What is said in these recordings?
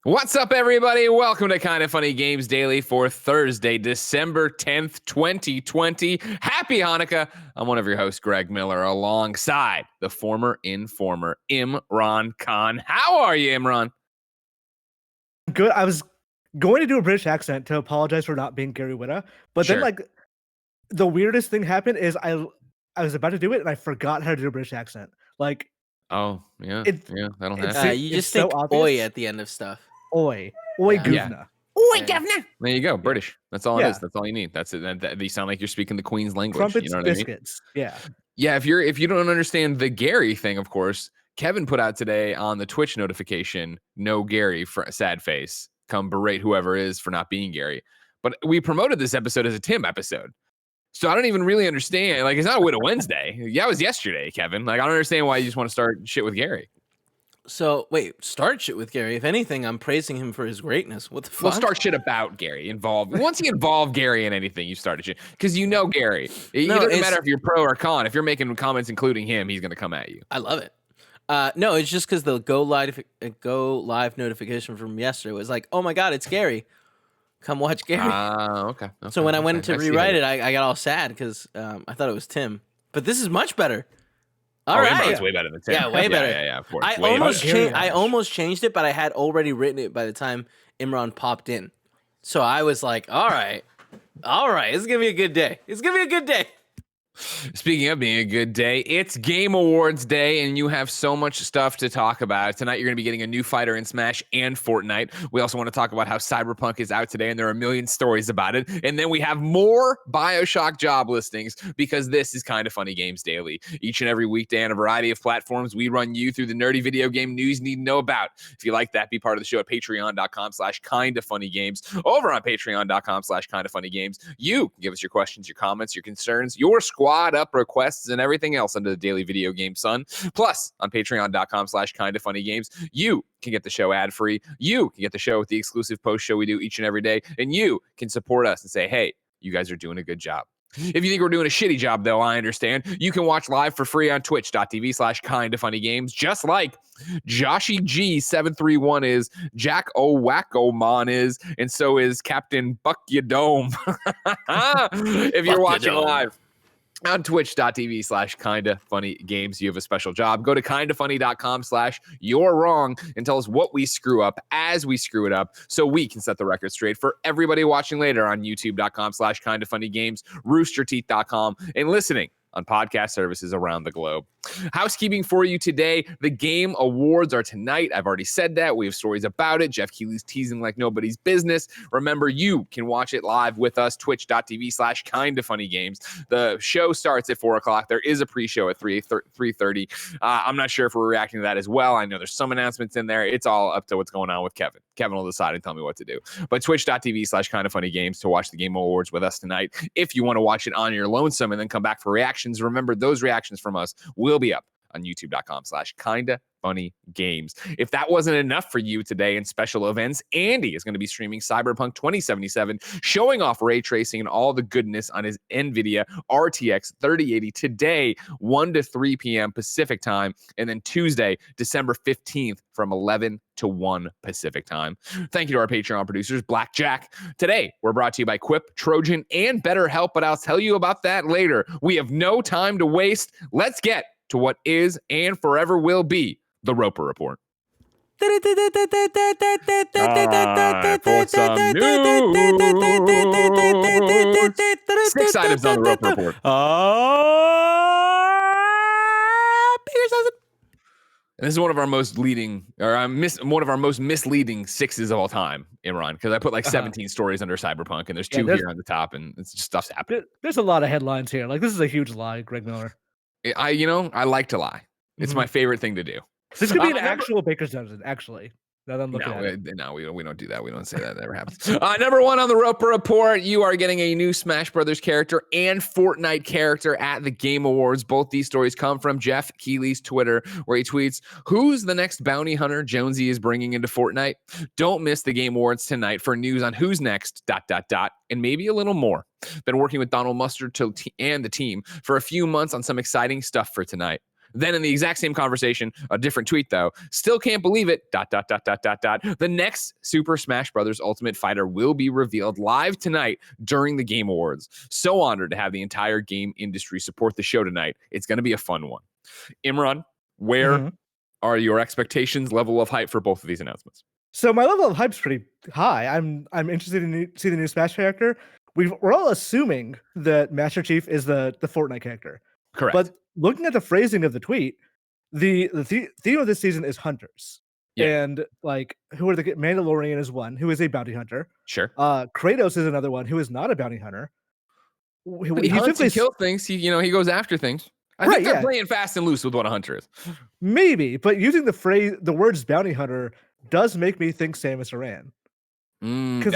What's up, everybody? Welcome to Kind of Funny Games Daily for Thursday, December 10th, 2020. Happy Hannakuh. I'm one of your hosts, Greg Miller, alongside the former informer, Imran Khan. How are you, Imran? Good. I was going to do a British accent to apologize for not being Gary Whitta, but Sure. then like the weirdest thing happened is I was about to do it and I forgot how to do a British accent. Like, Oh, yeah. That'll it's happen. You just it's so think obvious. oi at the end of stuff. Oi Yeah. governor. Oi, Yeah. governor. There you go. British. That's all it Yeah. is. That's all you need. That's it. You sound like you're speaking the Queen's language. Crumpets, you know what biscuits. I mean? Yeah. Yeah. If you don't understand the Gary thing, of course, Kevin put out today on the Twitch notification, no Gary, for sad face. Come berate whoever is for not being Gary. But we promoted this episode as a Tim episode. So I don't even really understand. Like, it's not a Widow Wednesday. Yeah, it was yesterday, Kevin. Like, I don't understand why you just want to start shit with Gary. So wait, start shit with Gary. If anything, I'm praising him for his greatness. What the fuck? Well, start shit about Gary. Once you involve Gary in anything, you started shit. Because you know Gary. It doesn't matter if you're pro or con. If you're making comments including him, he's going to come at you. I love it. No, it's just because the go live notification from yesterday was like, oh my god, it's Gary. Come watch Gary. Okay. So when I went to rewrite it, I got all sad because I thought it was Tim. But this is much better. All right, it's way better than Tim. Yeah, way better. Yeah, of course. I almost changed it, but I had already written it by the time Imran popped in. So I was like, all right, it's gonna be a good day. It's gonna be a good day. Speaking of being a good day, it's Game Awards Day, and you have so much stuff to talk about. Tonight, you're going to be getting a new fighter in Smash and Fortnite. We also want to talk about how Cyberpunk is out today, and there are a million stories about it. And then we have more BioShock job listings, because this is Kind of Funny Games Daily. Each and every weekday on a variety of platforms, we run you through the nerdy video game news you need to know about. If you like that, be part of the show at patreon.com/kindoffunnygames. Over on patreon.com/kindoffunnygames, you can give us your questions, your comments, your concerns, your squad up requests, and everything else under the Daily Video Game Sun. Plus, on patreon.com/kindoffunnygames, you can get the show ad-free. You can get the show with the exclusive post show we do each and every day. And you can support us and say, hey, you guys are doing a good job. If you think we're doing a shitty job, though, I understand. You can watch live for free on twitch.tv/kindoffunnygames, just like Joshy G731 is, Jack O'Wackomon is, and so is Captain Buck Ya Dome. If you're watching live on twitch.tv/kindoffunnygames, you have a special job. Go to kindoffunny.com/you're wrong and tell us what we screw up as we screw it up, so we can set the record straight for everybody watching later on youtube.com/kindoffunnygames, roosterteeth.com, and listening on podcast services around the globe. Housekeeping for you today. The Game Awards are tonight. I've already said that. We have stories about it. Jeff Keighley's teasing like nobody's business. Remember, you can watch it live with us, twitch.tv/kindoffunnygames. The show starts at 4 o'clock. There is a pre-show at 3:30. I'm not sure if we're reacting to that as well. I know there's some announcements in there. It's all up to what's going on with Kevin. Kevin will decide and tell me what to do. But twitch.tv/kindoffunnygames to watch the Game Awards with us tonight. If you want to watch it on your lonesome and then come back for reactions, remember those reactions from us will be up on youtube.com/kindoffunnygames. If that wasn't enough for you today in special events, Andy is going to be streaming Cyberpunk 2077, showing off ray tracing and all the goodness on his Nvidia RTX 3080 today, 1 to 3 p.m. Pacific time, and then Tuesday, December 15th from 11 to 1 Pacific time. Thank you to our Patreon producers, Blackjack. Today, we're brought to you by Quip, Trojan, and BetterHelp, but I'll tell you about that later. We have no time to waste. Let's get to what is and forever will be the Roper Report. For some news. 6 items on the Roper Report. And this is one of our most one of our most misleading 6s of all time, Imran, because I put like 17 stories under Cyberpunk, and there's 2 here on the top, and it's just stuff's happening. There's a lot of headlines here. Like, this is a huge lie, Greg Miller. I like to lie. It's my favorite thing to do. This could be an actual Baker's Dozen, actually. No, we don't do that. We don't say that. That never happens. Number 1 on the Roper Report, you are getting a new Smash Brothers character and Fortnite character at the Game Awards. Both these stories come from Jeff Keighley's Twitter, where he tweets, who's the next bounty hunter Jonesy is bringing into Fortnite? Don't miss the Game Awards tonight for news on who's next, ... and maybe a little more. Been working with Donald Mustard and the team for a few months on some exciting stuff for tonight. Then in the exact same conversation, a different tweet though, still can't believe it, ... The next Super Smash Bros. Ultimate Fighter will be revealed live tonight during the Game Awards. So honored to have the entire game industry support the show tonight. It's going to be a fun one. Imran, where are your expectations, level of hype for both of these announcements? So my level of hype's pretty high. I'm interested in see the new Smash character. We're all assuming that Master Chief is the Fortnite character. Correct. But looking at the phrasing of the tweet, the theme of this season is hunters. Yeah. And like, who are the Mandalorian is one who is a bounty hunter. Sure. Kratos is another one who is not a bounty hunter. But he hunts and kills things. He goes after things. I think they're playing fast and loose with what a hunter is. Maybe, but using the words bounty hunter does make me think Samus Aran. Because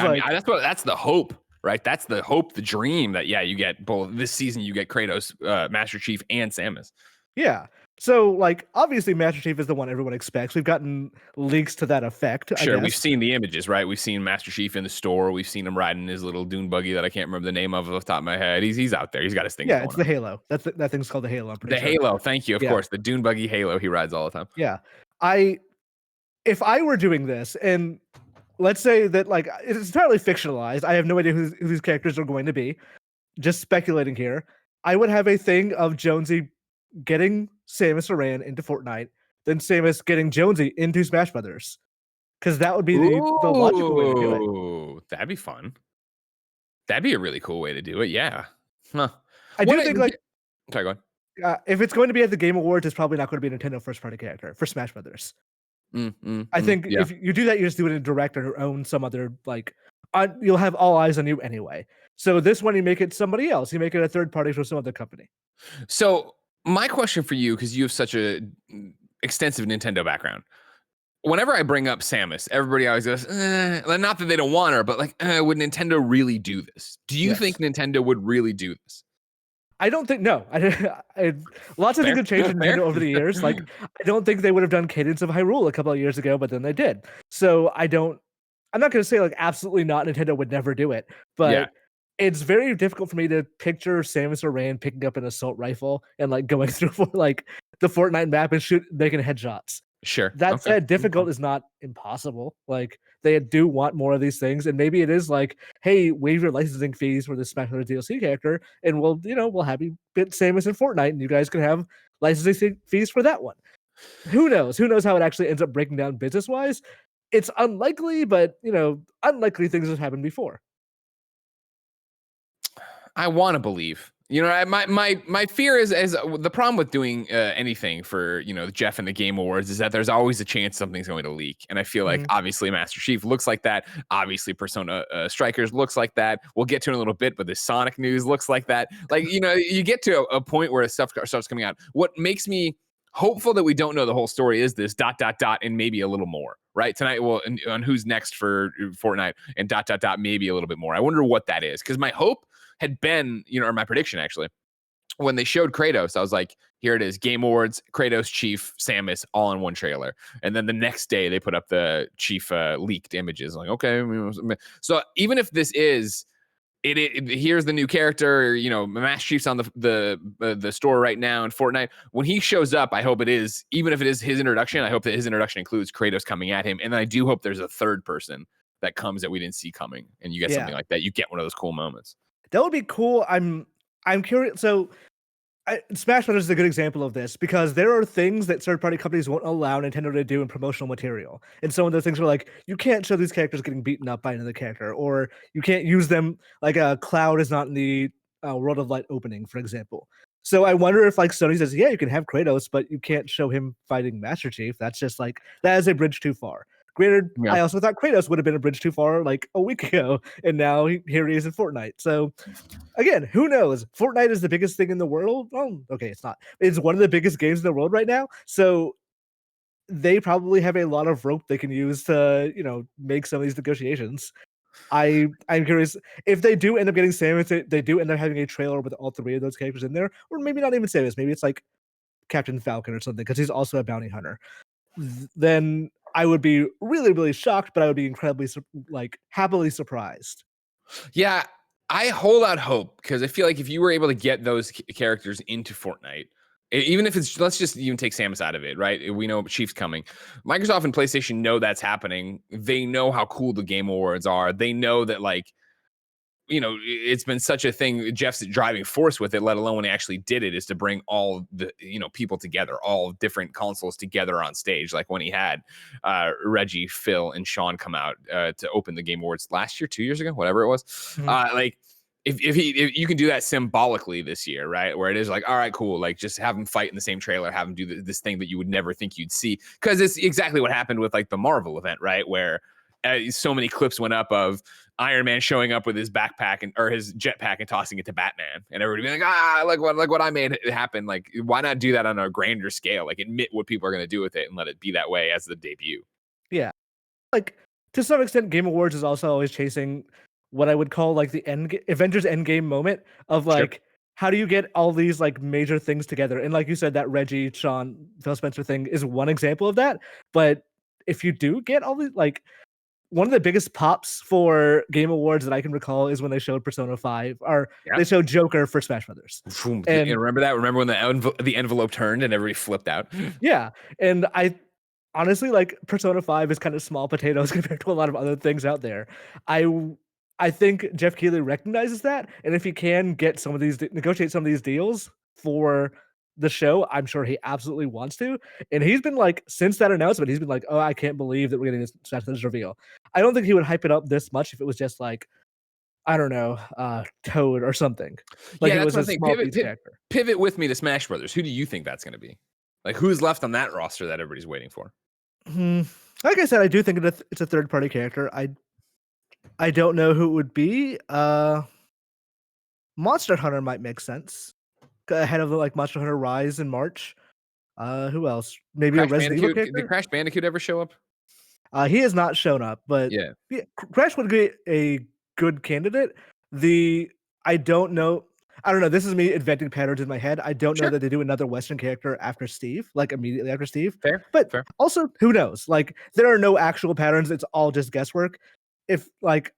that's the hope, right? That's the hope, the dream that you get both this season. You get Kratos, Master Chief, and Samus. Yeah. So like obviously Master Chief is the one everyone expects. We've gotten leaks to that effect. Sure, we've seen the images, right? We've seen Master Chief in the store. We've seen him riding his little dune buggy that I can't remember the name of off the top of my head. He's out there. He's got his thing. Yeah, it's the Halo. That thing's called the Halo. The Halo. Thank you. Of course, the dune buggy Halo. He rides all the time. Yeah. If I were doing this, and let's say that like it's entirely fictionalized, I have no idea who these characters are going to be. Just speculating here, I would have a thing of Jonesy getting Samus Aran into Fortnite, then Samus getting Jonesy into Smash Brothers, because that would be the logical way to do it. That'd be fun. That'd be a really cool way to do it. Yeah. Huh. I do think like. Sorry, go on. If it's going to be at the Game Awards, it's probably not going to be a Nintendo first-party character for Smash Brothers. I think if you do that, you just do it in direct or own some other like. You'll have all eyes on you anyway. So this one, you make it somebody else. You make it a third party from some other company. So my question for you, because you have such a extensive Nintendo background, whenever I bring up Samus, everybody always goes, not that they don't want her, but like, would Nintendo really do this? Do you think Nintendo would really do this? I don't think, no. Lots of things have changed in Nintendo over the years. Like, I don't think they would have done Cadence of Hyrule a couple of years ago, but then they did. So I'm not going to say like absolutely not, Nintendo would never do it, but it's very difficult for me to picture Samus Aran picking up an assault rifle and like going through for like the Fortnite map and making headshots. Sure. That said, difficult is not impossible. Like they do want more of these things, and maybe it is like, hey, waive your licensing fees for this Smash Bros. DLC character, and we'll have you bit Samus in Fortnite, and you guys can have licensing fees for that one. Who knows? Who knows how it actually ends up breaking down business wise? It's unlikely, but unlikely things have happened before. I want to believe. My fear is the problem with doing anything for Jeff and the Game Awards is that there's always a chance something's going to leak, and I feel like obviously Master Chief looks like that. Obviously Persona Strikers looks like that. We'll get to it in a little bit, but the Sonic news looks like that. Like you get to a point where stuff starts coming out. What makes me hopeful that we don't know the whole story is this ... and maybe a little more. Right tonight, on who's next for Fortnite and ... maybe a little bit more. I wonder what that is, because my hope had been, or my prediction actually, when they showed Kratos, I was like, here it is, Game Awards, Kratos, Chief, Samus, all in one trailer. And then the next day they put up the Chief leaked images. I'm like, okay. So even if this is, here's the new character, Master Chief's on the store right now in Fortnite. When he shows up, I hope it is, even if it is his introduction, I hope that his introduction includes Kratos coming at him. And then I do hope there's a third person that comes that we didn't see coming, and you get something like that. You get one of those cool moments. That would be cool. I'm curious. So Smash Bros. Is a good example of this, because there are things that third-party companies won't allow Nintendo to do in promotional material. And some of those things are like, you can't show these characters getting beaten up by another character, or you can't use them, like Cloud is not in the World of Light opening, for example. So I wonder if like Sony says, yeah, you can have Kratos, but you can't show him fighting Master Chief. That's just like, that is a bridge too far. Granted, I also thought Kratos would have been a bridge too far like a week ago, and now here he is in Fortnite. So again, who knows? Fortnite is the biggest thing in the world. Oh, okay, it's not. It's one of the biggest games in the world right now. So they probably have a lot of rope they can use to, make some of these negotiations. I'm curious if they do end up getting Samus. They do end up having a trailer with all three of those characters in there, or maybe not even Samus. Maybe it's like Captain Falcon or something, because he's also a bounty hunter. Then I would be really, really shocked, but I would be incredibly, happily surprised. Yeah, I hold out hope, because I feel like if you were able to get those characters into Fortnite Even if it's, let's just even take Samus out of it, right? We know Chief's coming. Microsoft and PlayStation know that's happening. They know how cool the Game Awards are. They know that, like, you know, it's been such a thing. Jeff's driving force with it, let alone when he actually did it, is to bring all the, you know, people together, all different consoles together on stage. Like when he had Reggie, Phil, and Sean come out to open the Game Awards last year, 2 years ago, whatever it was. Like, if you can do that symbolically this year, right? Where it is like, all right, cool. Like, just have them fight in the same trailer, have them do this thing that you would never think you'd see. Because it's exactly what happened with like the Marvel event, right? Where so many clips went up of Iron Man showing up with his backpack or his jetpack and tossing it to Batman, and everybody being like, like what I made it happen. Like, why not do that on a grander scale? Like, admit what people are going to do with it and let it be that way as the debut. Yeah, like to some extent, Game Awards is also always chasing what I would call like the Avengers Endgame moment of like, how do you get all these like major things together? And like you said, that Reggie, Sean, Phil Spencer thing is one example of that. But if you do get all these, like, one of the biggest pops for Game Awards that I can recall is when they showed Persona 5, or they showed Joker for Smash Brothers. And remember that? Remember when the envelope turned and everybody flipped out? Yeah, and I honestly, like, Persona 5 is kind of small potatoes compared to a lot of other things out there. I think Jeff Keighley recognizes that, and if he can get some of these, negotiate some of these deals for the show, I'm sure he absolutely wants to. And he's been like, since that announcement, he's been like, oh, I can't believe that we're getting this Smash Brothers reveal. I don't think he would hype it up this much if it was just like, I don't know, Toad or something. Like, yeah, it was a small pivot with me to Smash Brothers. Who do you think that's going to be? Like, who's left on that roster that everybody's waiting for? Like I said, I do think it's a third-party character. I don't know who it would be. Monster Hunter might make sense ahead of like Monster Hunter Rise in March. Who else? Maybe Crash a Resident Evil character? Did Crash Bandicoot ever show up? He has not shown up, but yeah, Crash would be a good candidate. I don't know. This is me inventing patterns in my head. I don't know that they do another Western character after Steve, like immediately after Steve. Fair. Also, who knows? Like, there are no actual patterns. It's all just guesswork. If, like,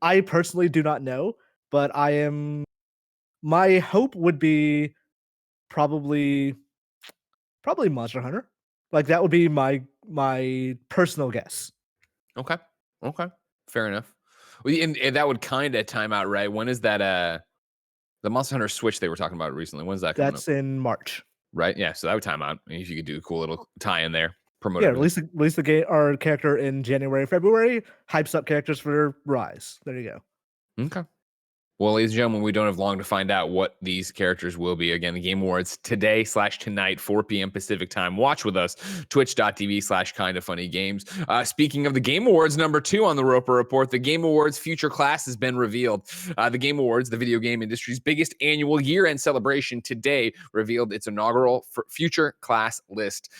I personally do not know, but my hope would be probably Monster Hunter. Like, that would be my personal guess. Okay. Fair enough. Well, and that would kind of time out, right? When is that? The Monster Hunter Switch they were talking about recently. When's that coming That's up? In March. Right. Yeah. So that would time out. If you could do a cool little tie in there, promote. Yeah. Release the game, our character in January, February. Hypes up characters for Rise. There you go. Okay. Well, ladies and gentlemen, we don't have long to find out what these characters will be. Again, the Game Awards today/tonight, 4 p.m. Pacific time. Watch with us, twitch.tv/kindoffunnygames. Speaking of the Game Awards, number 2 on the Roper Report, the Game Awards future class has been revealed. The Game Awards, the video game industry's biggest annual year-end celebration, today revealed its inaugural future class list,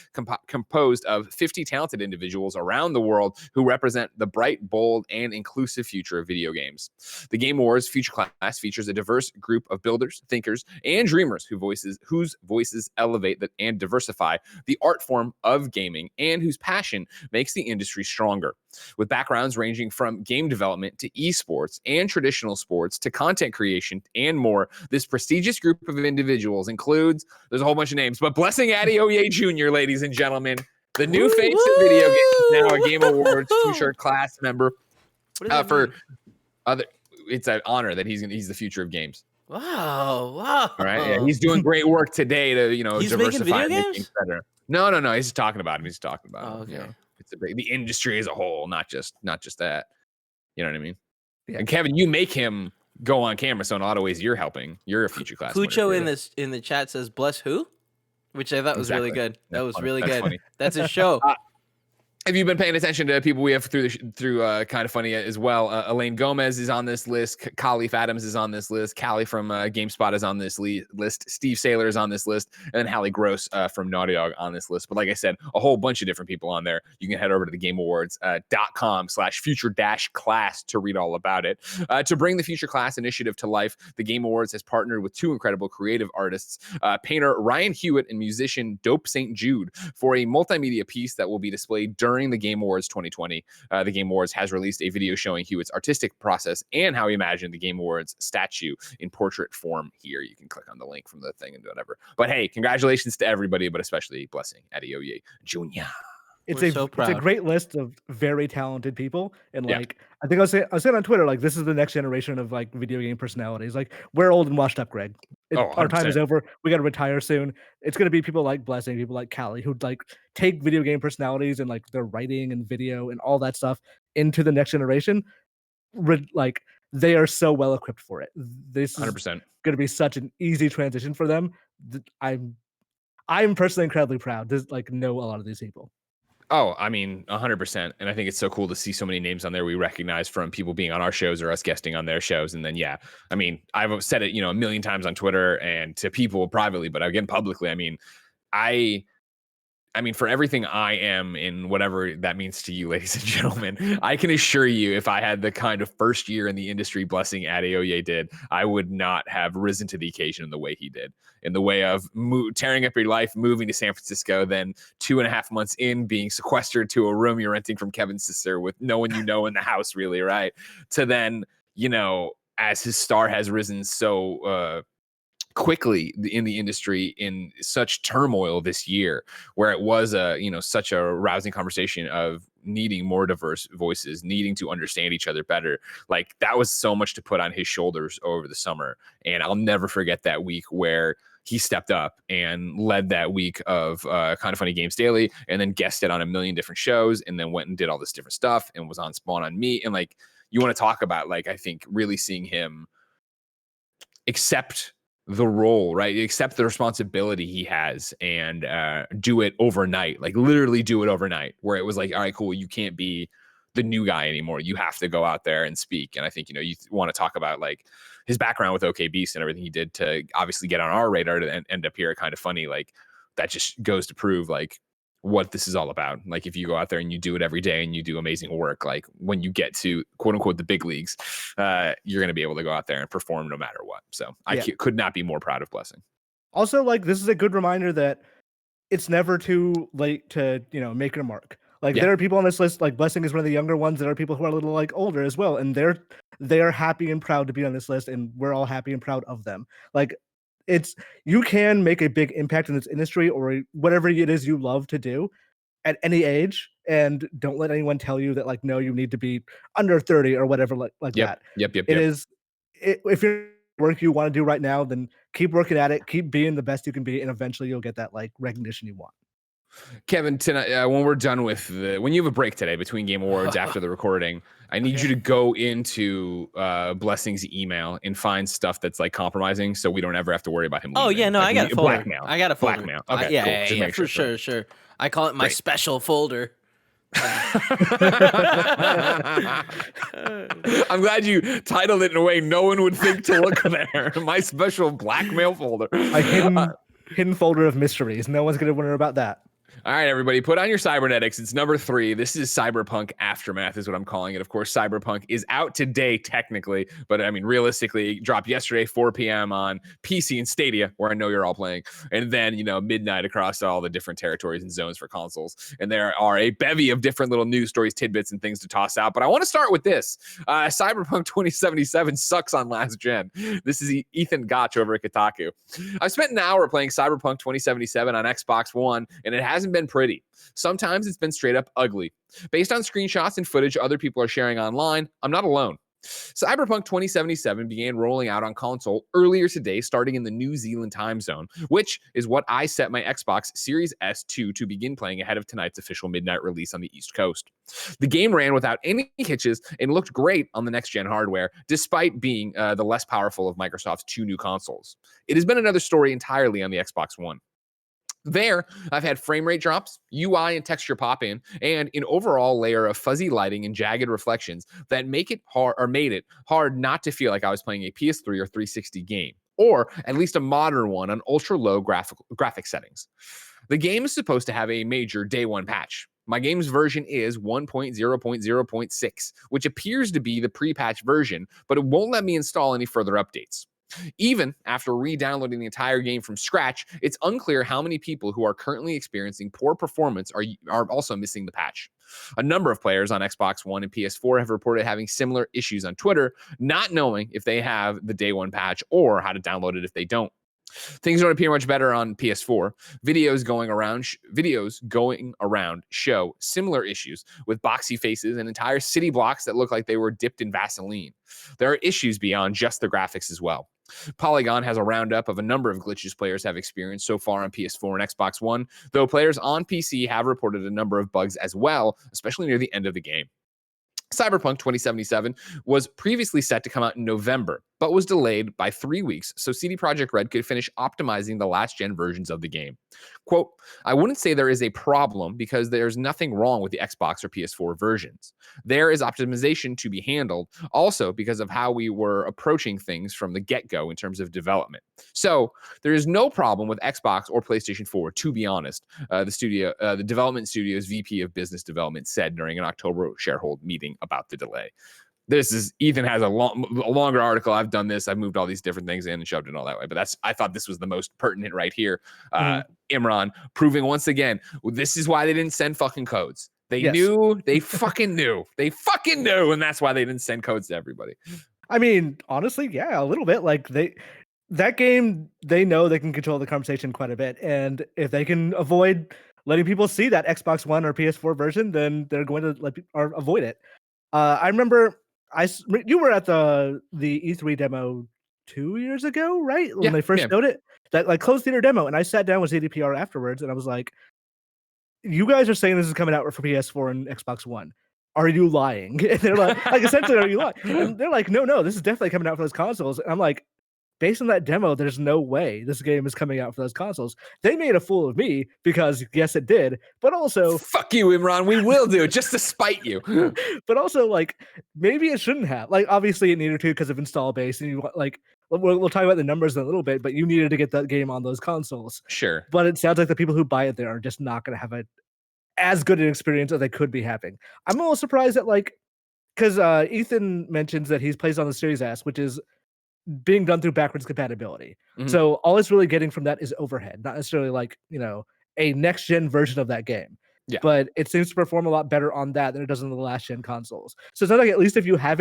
composed of 50 talented individuals around the world who represent the bright, bold, and inclusive future of video games. The Game Awards future class features a diverse group of builders, thinkers, and dreamers whose voices elevate and diversify the art form of gaming, and whose passion makes the industry stronger. With backgrounds ranging from game development to esports and traditional sports to content creation and more, this prestigious group of individuals includes, there's a whole bunch of names, but Blessing Adeoye Jr., ladies and gentlemen, the new face of video games, now a Game Awards future class member. It's an honor that he's the future of games. Wow. All right. Yeah, he's doing great work today to, he's diversify making video games better. No. He's just talking about him. Oh, okay. It's the industry as a whole, not just that. You know what I mean? Yeah. And Kevin, you make him go on camera, so in a lot of ways you're helping. You're a future class. Pucho in the chat says bless who? Which I thought was really good. That was really good. Funny. That's a show. If you've been paying attention to people we have through Kind of Funny as well, Elaine Gomez is on this list. Khalif Adams is on this list. Callie from GameSpot is on this list. Steve Saylor is on this list. And then Hallie Gross from Naughty Dog on this list. But like I said, a whole bunch of different people on there. You can head over to the GameAwards.com/future-class to read all about it. To bring the Future Class initiative to life, the Game Awards has partnered with 2 incredible creative artists, painter Ryan Hewitt and musician Dope St. Jude, for a multimedia piece that will be displayed during during the Game Awards 2020, the Game Awards has released a video showing Hewitt's artistic process and how he imagined the Game Awards statue in portrait form here. You can click on the link from the thing and do whatever. But hey, congratulations to everybody, but especially blessing Adeoye Jr. It's We're so it's a proud. great list of very talented people, and Yeah. like I think I was saying on Twitter, like this is the next generation of like video game personalities. Like we're old and washed up, Greg. Our time is 100%. over. We got to retire soon. It's gonna be people like Blessing, people like Callie, who like take video game personalities and like their writing and video and all that stuff into the next generation. Like they are so well equipped for it. This is 100%. gonna be such an easy transition for them. I'm personally incredibly proud to like know a lot of these people. Oh, I mean, 100%. And I think it's so cool to see so many names on there we recognize from people being on our shows or us guesting on their shows. And then, yeah, I mean, I've said it, a million times on Twitter and to people privately, but again, publicly, I mean, for everything I am in whatever that means to you, ladies and gentlemen, I can assure you if I had the kind of first year in the industry blessing Adeoye did, I would not have risen to the occasion in the way he did, in the way of tearing up your life, moving to San Francisco, then 2.5 months in being sequestered to a room you're renting from Kevin's sister with no one in the house really, right? To then, as his star has risen so quickly in the industry in such turmoil this year, where it was such a rousing conversation of needing more diverse voices, needing to understand each other better. Like that was so much to put on his shoulders over the summer. And I'll never forget that week where he stepped up and led that week of Kind of Funny Games Daily, and then guested on a million different shows, and then went and did all this different stuff and was on Spawn on Me. And like, you want to talk about, like, I think really seeing him accept the role, right? Accept the responsibility he has and do it overnight, like literally do it overnight, where it was like, all right, cool. You can't be the new guy anymore. You have to go out there and speak. And I think, you want to talk about like his background with OK Beast and everything he did to obviously get on our radar to end up here Kind of Funny. Like that just goes to prove like what this is all about. Like if you go out there and you do it every day and you do amazing work, like when you get to quote unquote the big leagues, you're going to be able to go out there and perform no matter what. So I could not be more proud of Blessing. Also, like this is a good reminder that it's never too late to make your mark. Like there are people on this list, like Blessing is one of the younger ones. There are people who are a little like older as well, and they are happy and proud to be on this list, and we're all happy and proud of them. Like you can make a big impact in this industry or whatever it is you love to do at any age, and don't let anyone tell you that like no, you need to be under 30 or whatever like that. If you're work you want to do right now, then keep working at it, keep being the best you can be, and eventually you'll get that like recognition you want. Kevin, tonight when we're done with when you have a break today between Game Awards after the recording, I need you to go into Blessing's email and find stuff that's like compromising, so we don't ever have to worry about him leaving. Oh yeah, no, like, I got a folder. Blackmail. I got a folder. Blackmail. Okay, yeah, cool. yeah, for sure. I call it my special folder. I'm glad you titled it in a way no one would think to look there. My special blackmail folder. A hidden folder of mysteries. No one's gonna wonder about that. All right, everybody, put on your cybernetics. It's number 3. This is Cyberpunk Aftermath is what I'm calling it. Of course, Cyberpunk is out today, technically, but I mean, realistically, it dropped yesterday, 4 p.m. on PC and Stadia, where I know you're all playing, and then, midnight across all the different territories and zones for consoles. And there are a bevy of different little news stories, tidbits, and things to toss out. But I want to start with this. Cyberpunk 2077 sucks on last gen. This is Ethan Gotch over at Kotaku. I've spent an hour playing Cyberpunk 2077 on Xbox One, and it hasn't been pretty. Sometimes it's been straight up ugly. Based on screenshots and footage other people are sharing online, I'm not alone. Cyberpunk 2077 began rolling out on console earlier today, starting in the New Zealand time zone, which is what I set my Xbox Series S2 to begin playing ahead of tonight's official midnight release on the East Coast. The game ran without any hitches and looked great on the next-gen hardware, despite being the less powerful of Microsoft's 2 new consoles. It has been another story entirely on the Xbox One. There, I've had frame rate drops, UI and texture pop in, and an overall layer of fuzzy lighting and jagged reflections that made it hard not to feel like I was playing a PS3 or 360 game, or at least a modern one on ultra low graphic settings. The game is supposed to have a major day one patch. My game's version is 1.0.0.6, which appears to be the pre-patch version, but it won't let me install any further updates. Even after re-downloading the entire game from scratch, it's unclear how many people who are currently experiencing poor performance are also missing the patch. A number of players on Xbox One and PS4 have reported having similar issues on Twitter, not knowing if they have the day one patch or how to download it if they don't. Things don't appear much better on PS4. Videos going around show similar issues with boxy faces and entire city blocks that look like they were dipped in Vaseline. There are issues beyond just the graphics as well. Polygon has a roundup of a number of glitches players have experienced so far on PS4 and Xbox One, though players on PC have reported a number of bugs as well, especially near the end of the game. Cyberpunk 2077 was previously set to come out in November, but was delayed by 3 weeks so CD Projekt Red could finish optimizing the last-gen versions of the game. Quote, I wouldn't say there is a problem because there's nothing wrong with the Xbox or PS4 versions. There is optimization to be handled, also because of how we were approaching things from the get-go in terms of development. So there is no problem with Xbox or PlayStation 4, to be honest, the development studio's VP of Business Development said during an October shareholder meeting about the delay. Ethan has a longer article. I've done this. I've moved all these different things in and shoved it all that way. But I thought this was the most pertinent right here. Imran proving once again, this is why they didn't send fucking codes. They fucking knew. And that's why they didn't send codes to everybody. I mean, honestly, yeah, a little bit. Like that game, they know they can control the conversation quite a bit. And if they can avoid letting people see that Xbox One or PS4 version, then they're going to avoid it. I remember you were at the E3 demo 2 years ago, right? When they first showed it, that like closed theater demo, and I sat down with CDPR afterwards, and I was like, "You guys are saying this is coming out for PS4 and Xbox One. Are you lying?" And they're like essentially, "Are you lying?" And they're like, "No, this is definitely coming out for those consoles." And I'm like, based on that demo, there's no way this game is coming out for those consoles. They made a fool of me because yes, it did, but also fuck you, Imran. We will do it just to spite you. But also, like, maybe it shouldn't have. Like, obviously, it needed to because of install base, and you like we'll talk about the numbers in a little bit. But you needed to get that game on those consoles. Sure. But it sounds like the people who buy it there are just not going to have as good an experience as they could be having. I'm a little surprised that because Ethan mentions that he plays on the Series S, which is being done through backwards compatibility. Mm-hmm. So all it's really getting from that is overhead, not necessarily a next gen version of that game. Yeah. But it seems to perform a lot better on that than it does on the last gen consoles. So it's not like, at least if you have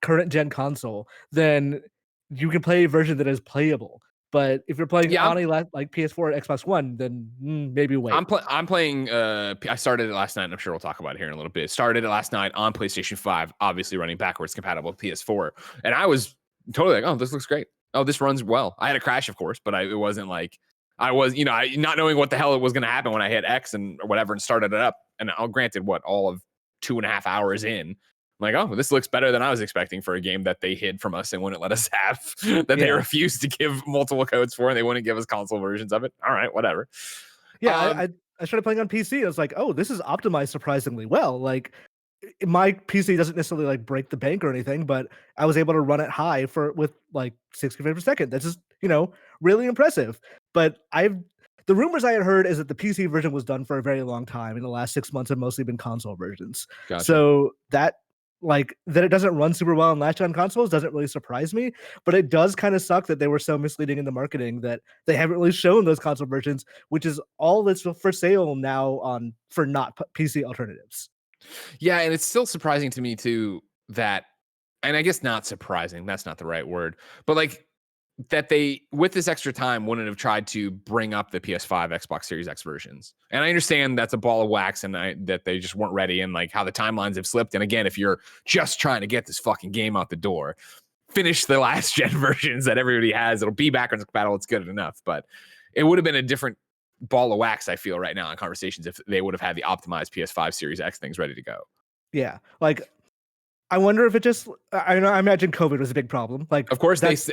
current gen console, then you can play a version that is playable. But if you're playing on a PS4 or Xbox One, then maybe wait. I'm playing. I started it last night, and I'm sure we'll talk about it here in a little bit. Started it last night on PlayStation 5, obviously running backwards compatible with PS4, and I was totally like, "Oh, this looks great. Oh, this runs well." I had a crash, of course, but it wasn't like I was, not knowing what the hell it was going to happen when I hit X and or whatever and started it up. And granted, all of 2.5 hours in. I'm like, oh, this looks better than I was expecting for a game that they hid from us and wouldn't let us have, they refused to give multiple codes for, and they wouldn't give us console versions of it. All right, whatever. Yeah, I started playing on PC. I was like, oh, this is optimized surprisingly well. Like, my PC doesn't necessarily break the bank or anything, but I was able to run it high with 60 frames per second. That's just, really impressive. But the rumors I had heard is that the PC version was done for a very long time. In the last 6 months have mostly been console versions. Gotcha. So that it doesn't run super well on last gen consoles doesn't really surprise me, but it does kind of suck that they were so misleading in the marketing that they haven't really shown those console versions, which is all that's for sale now for not PC alternatives. Yeah, and it's still surprising to me too that, and I guess not surprising, that's not the right word, but that they, with this extra time, wouldn't have tried to bring up the PS5, Xbox Series X versions. And I understand that's a ball of wax and that they just weren't ready and how the timelines have slipped. And again, if you're just trying to get this fucking game out the door, finish the last gen versions that everybody has. It'll be backwards compatible. It's good enough. But it would have been a different ball of wax, I feel, right now in conversations if they would have had the optimized PS5 Series X things ready to go. Yeah. I wonder if it just, I imagine COVID was a big problem. Of course, that's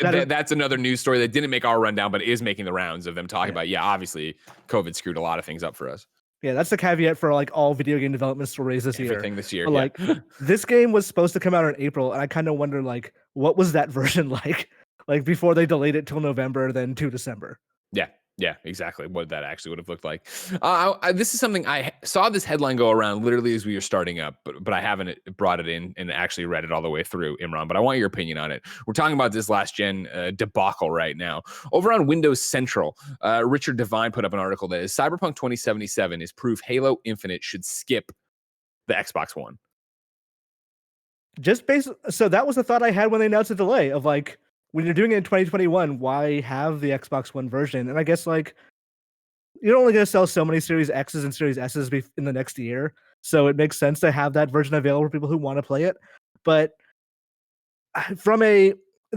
another news story that didn't make our rundown, but is making the rounds of them talking about, obviously COVID screwed a lot of things up for us. Yeah, that's the caveat for all video game development stories this year. Everything this year. But, this game was supposed to come out in April, and I kind of wonder, what was that version like? Before they delayed it till November, then to December. Yeah. Yeah, exactly what that actually would have looked like. This is something I saw this headline go around literally as we were starting up, but I haven't brought it in and actually read it all the way through, Imran. But I want your opinion on it. We're talking about this last gen debacle right now. Over on Windows Central, Richard Devine put up an article that is Cyberpunk 2077 is proof Halo Infinite should skip the Xbox One. So that was the thought I had when they announced the delay of like, when you're doing it in 2021, why have the Xbox One version? And I guess like you're only going to sell so many Series X's and Series S's in the next year, so it makes sense to have that version available for people who want to play it. But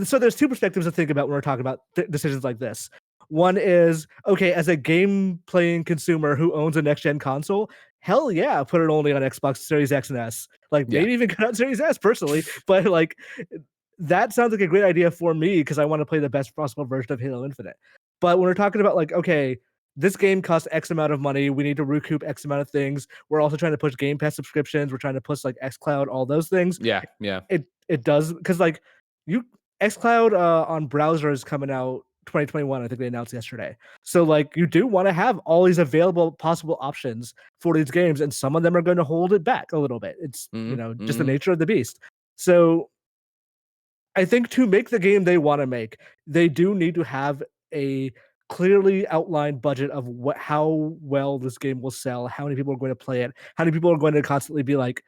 so there's two perspectives to think about when we're talking about decisions like this. One is, okay, as a game playing consumer who owns a next gen console, hell yeah, put it only on Xbox Series X and S. Like maybe even cut out Series S personally, but like that sounds like a great idea for me because I want to play the best possible version of Halo Infinite. But when we're talking about like, okay, this game costs X amount of money, we need to recoup X amount of things. We're also trying to push Game Pass subscriptions. We're trying to push like xCloud, all those things. Yeah. It does because like xCloud on browser is coming out 2021. I think they announced yesterday. So like you do want to have all these available possible options for these games, and some of them are going to hold it back a little bit. It's just the nature of the beast. So I think to make the game they want to make, they do need to have a clearly outlined budget of how well this game will sell, how many people are going to play it, how many people are going to constantly be like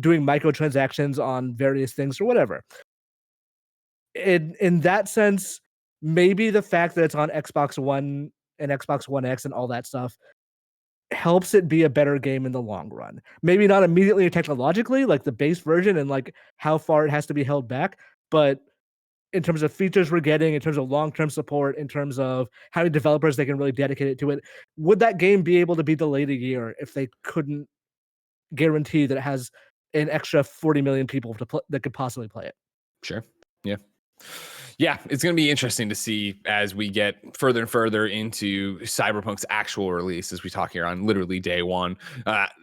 doing microtransactions on various things or whatever. In that sense, maybe the fact that it's on Xbox One and Xbox One X and all that stuff helps it be a better game in the long run. Maybe not immediately technologically, like the base version and like how far it has to be held back, but in terms of features we're getting, in terms of long-term support, in terms of how many developers they can really dedicate it to it, would that game be able to be delayed a year if they couldn't guarantee that it has an extra 40 million people that could possibly play it? Sure. Yeah, it's going to be interesting to see as we get further and further into Cyberpunk's actual release, as we talk here on literally day one.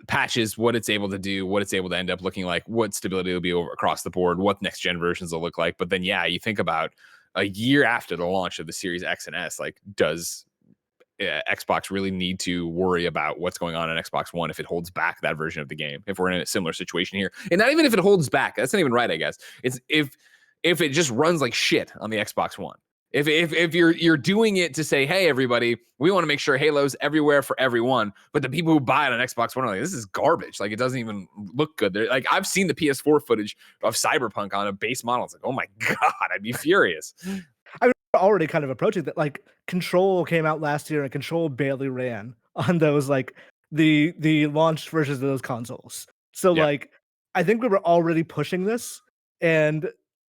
Patches, what it's able to do, what it's able to end up looking like, what stability will be over across the board, what next gen versions will look like. But then, yeah, you think about a year after the launch of the Series X and S, like, does Xbox really need to worry about what's going on Xbox One if it holds back that version of the game? If we're in a similar situation here, and not even if it holds back, that's not even right, I guess. It's if it just runs like shit on the Xbox One. If you're doing it to say, hey, everybody, we want to make sure Halo's everywhere for everyone, but the people who buy it on Xbox One are like, this is garbage. Like, it doesn't even look good. Like, I've seen the PS4 footage of Cyberpunk on a base model. It's like, oh my God, I'd be furious. I mean, we're already kind of approaching that. Like, Control came out last year and Control barely ran on those, like, the launched versions of those consoles. So, like, I think we were already pushing this, and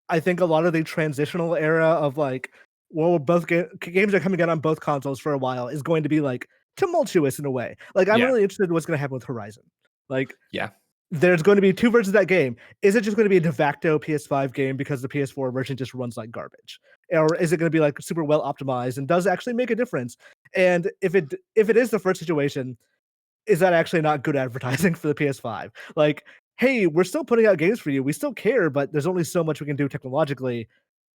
I think a lot of the transitional era of like, well, both games are coming out on both consoles for a while is going to be like tumultuous in a way. Like, I'm really interested in what's going to happen with Horizon. Like, there's going to be two versions of that game. Is it just going to be a de facto PS5 game because the PS4 version just runs like garbage, or is it going to be like super well optimized and does actually make a difference? And if it is the first situation, is that actually not good advertising for the PS5? Like, hey, we're still putting out games for you. We still care, but there's only so much we can do technologically.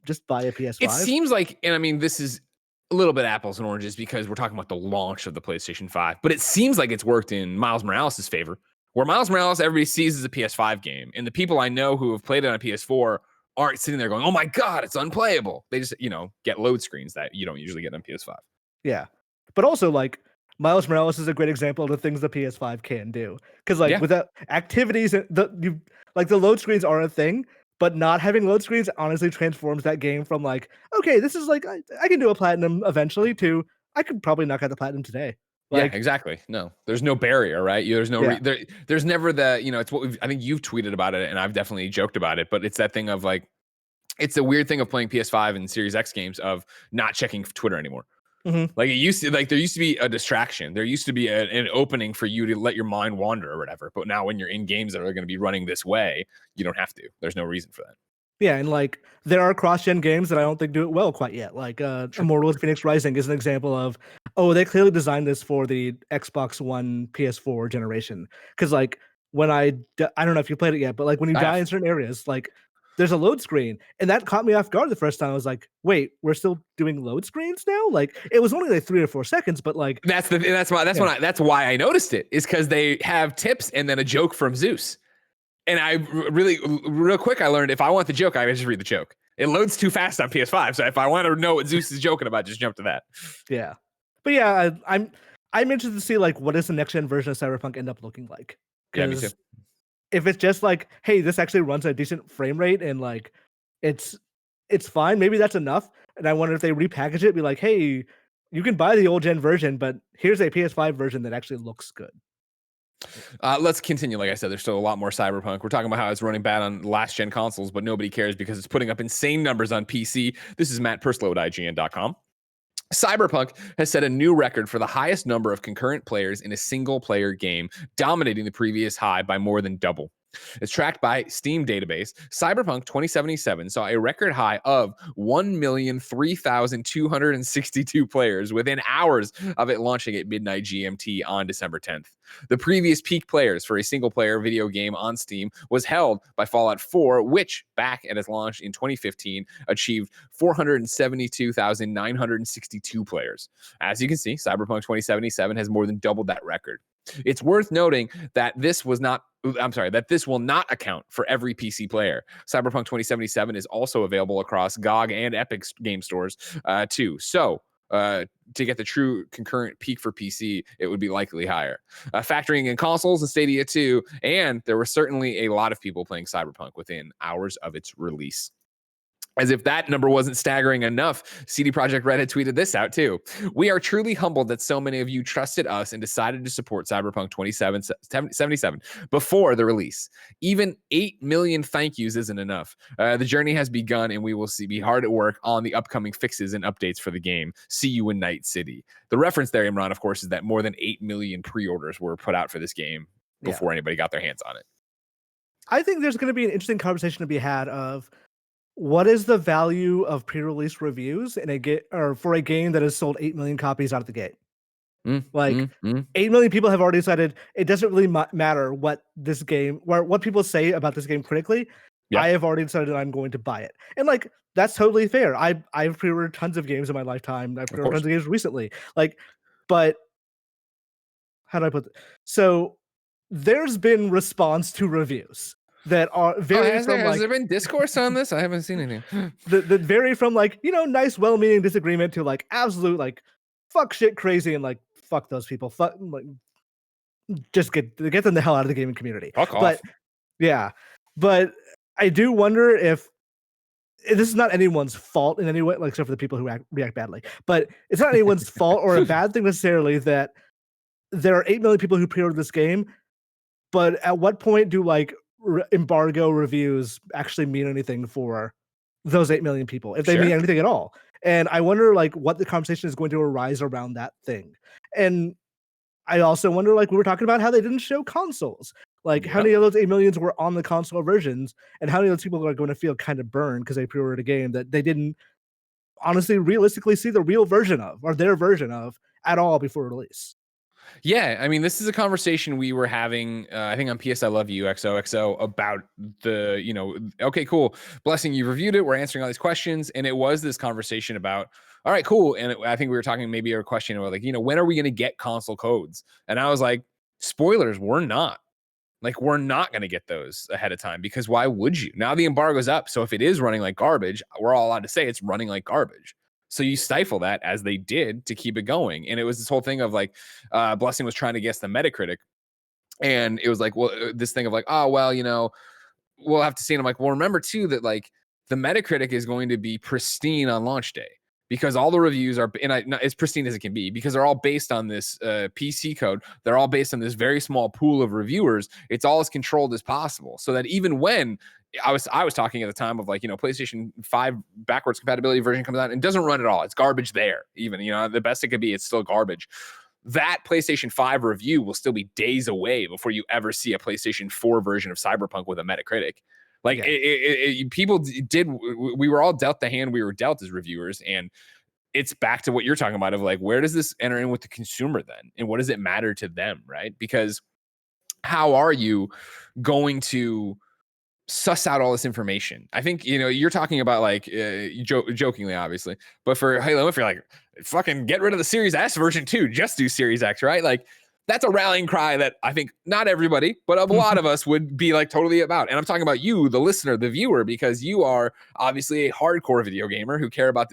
Just buy a PS5. It seems like, and I mean, this is a little bit apples and oranges because we're talking about the launch of the PlayStation 5, but it seems like it's worked in Miles Morales' favor, where Miles Morales, everybody sees as a PS5 game. And the people I know who have played it on a PS4 aren't sitting there going, oh my God, it's unplayable. They just, get load screens that you don't usually get on PS5. Yeah. But also, like, Miles Morales is a great example of the things the PS5 can do. Because like without activities, the load screens are a thing, but not having load screens honestly transforms that game from like, okay, this is like I can do a platinum eventually to I could probably knock out the platinum today. Like, yeah, exactly. No, there's no barrier, right? There's no there's never the it's what I think you've tweeted about it, and I've definitely joked about it, but it's that thing of like, it's a weird thing of playing PS5 and Series X games of not checking Twitter anymore. Like, there used to be a distraction. There used to be an opening for you to let your mind wander or whatever. But now when you're in games that are going to be running this way, you don't have to. There's no reason for that. Yeah, and like there are cross-gen games that I don't think do it well quite yet. Like Immortals Phoenix Rising is an example of, they clearly designed this for the Xbox One PS4 generation. Because like when I don't know if you played it yet, but like when you die in certain areas, like there's a load screen, and that caught me off guard the first time. I was like, wait, we're still doing load screens now? Like, it was only like 3 or 4 seconds, but like That's why I noticed it, is because they have tips and then a joke from Zeus. And I really, real quick, I learned if I want the joke, I just read the joke. It loads too fast on PS5. So if I want to know what Zeus is joking about, just jump to that. Yeah. But yeah, I'm interested to see like what does the next gen version of Cyberpunk end up looking like. Yeah, me too. If it's just like, hey, this actually runs at a decent frame rate and like it's fine, maybe that's enough. And I wonder if they repackage it, be like, hey, you can buy the old gen version, but here's a PS5 version that actually looks good. Let's continue. Like I said, there's still a lot more Cyberpunk. We're talking about how it's running bad on last gen consoles, but nobody cares because it's putting up insane numbers on PC. This is Matt Purslow at IGN.com. Cyberpunk has set a new record for the highest number of concurrent players in a single player game, dominating the previous high by more than double. As tracked by Steam database, Cyberpunk 2077 saw a record high of 1,003,262 players within hours of it launching at midnight GMT on December 10th. The previous peak players for a single-player video game on Steam was held by Fallout 4, which, back at its launch in 2015, achieved 472,962 players. As you can see, Cyberpunk 2077 has more than doubled that record. It's worth noting that this will not account for every PC player. Cyberpunk 2077 is also available across GOG and Epic game stores too. So to get the true concurrent peak for PC, it would be likely higher. Factoring in consoles and Stadia too, and there were certainly a lot of people playing Cyberpunk within hours of its release. As if that number wasn't staggering enough, CD Projekt Red had tweeted this out too. We are truly humbled that so many of you trusted us and decided to support Cyberpunk 2077 before the release. Even 8 million thank yous isn't enough. The journey has begun, and we will be hard at work on the upcoming fixes and updates for the game. See you in Night City. The reference there, Imran, of course, is that more than 8 million pre-orders were put out for this game before anybody got their hands on it. I think there's going to be an interesting conversation to be had of what is the value of pre-release reviews for a game that has sold 8 million copies out of the gate? 8 million people have already decided it doesn't really matter what people say about this game critically. Yep. I have already decided that I'm going to buy it. And like, that's totally fair. I've pre-ordered tons of games in my lifetime. I've pre-ordered tons of games recently. Like, but how do I put it? So there's been response to reviews that are very has there been discourse on this? I haven't seen anything. that vary from like, nice, well-meaning disagreement to like absolute like fuck shit crazy and like fuck those people. Fuck, like, just get them the hell out of the gaming community. Fuck off. But yeah, but I do wonder if this is not anyone's fault in any way, like except for the people who react badly. But it's not anyone's fault or a bad thing necessarily that there are 8 million people who pre-ordered this game. But at what point do like embargo reviews actually mean anything for those 8 million people, if they mean anything at all? And I wonder like what the conversation is going to arise around that thing. And I also wonder, like we were talking about, how they didn't show consoles. Like how many of those 8 millions were on the console versions, and how many of those people are going to feel kind of burned because they pre-ordered a game that they didn't honestly realistically see the real version of or their version of at all before release. Yeah, I mean, this is a conversation we were having, I think on PS I Love You, XOXO, about the, okay, cool. Blessing, you reviewed it. We're answering all these questions. And it was this conversation about, all right, cool. And I think we were talking maybe a question about like, when are we going to get console codes? And I was like, spoilers, we're not. Like, we're not going to get those ahead of time because why would you? Now the embargo's up. So if it is running like garbage, we're all allowed to say it's running like garbage. So you stifle that, as they did, to keep it going. And it was this whole thing of like, Blessing was trying to guess the Metacritic. And it was like, well, this thing of like, oh, well, we'll have to see. And I'm like, well, remember too, that like the Metacritic is going to be pristine on launch day because all the reviews are, as pristine as it can be, because they're all based on this PC code. They're all based on this very small pool of reviewers. It's all as controlled as possible. So that even when I was talking at the time of like, PlayStation 5 backwards compatibility version comes out and doesn't run at all. It's garbage there. Even, the best it could be, it's still garbage. That PlayStation 5 review will still be days away before you ever see a PlayStation 4 version of Cyberpunk with a Metacritic. Like people did, we were all dealt the hand we were dealt as reviewers. And it's back to what you're talking about of like, where does this enter in with the consumer then? And what does it matter to them? Right? Because how are you going to suss out all this information. I think, you're talking about like jokingly, obviously, but for Halo, if you're like, fucking get rid of the Series S version too, just do Series X, right? Like that's a rallying cry that I think not everybody, but a lot of us would be like totally about. And I'm talking about you, the listener, the viewer, because you are obviously a hardcore video gamer who cares about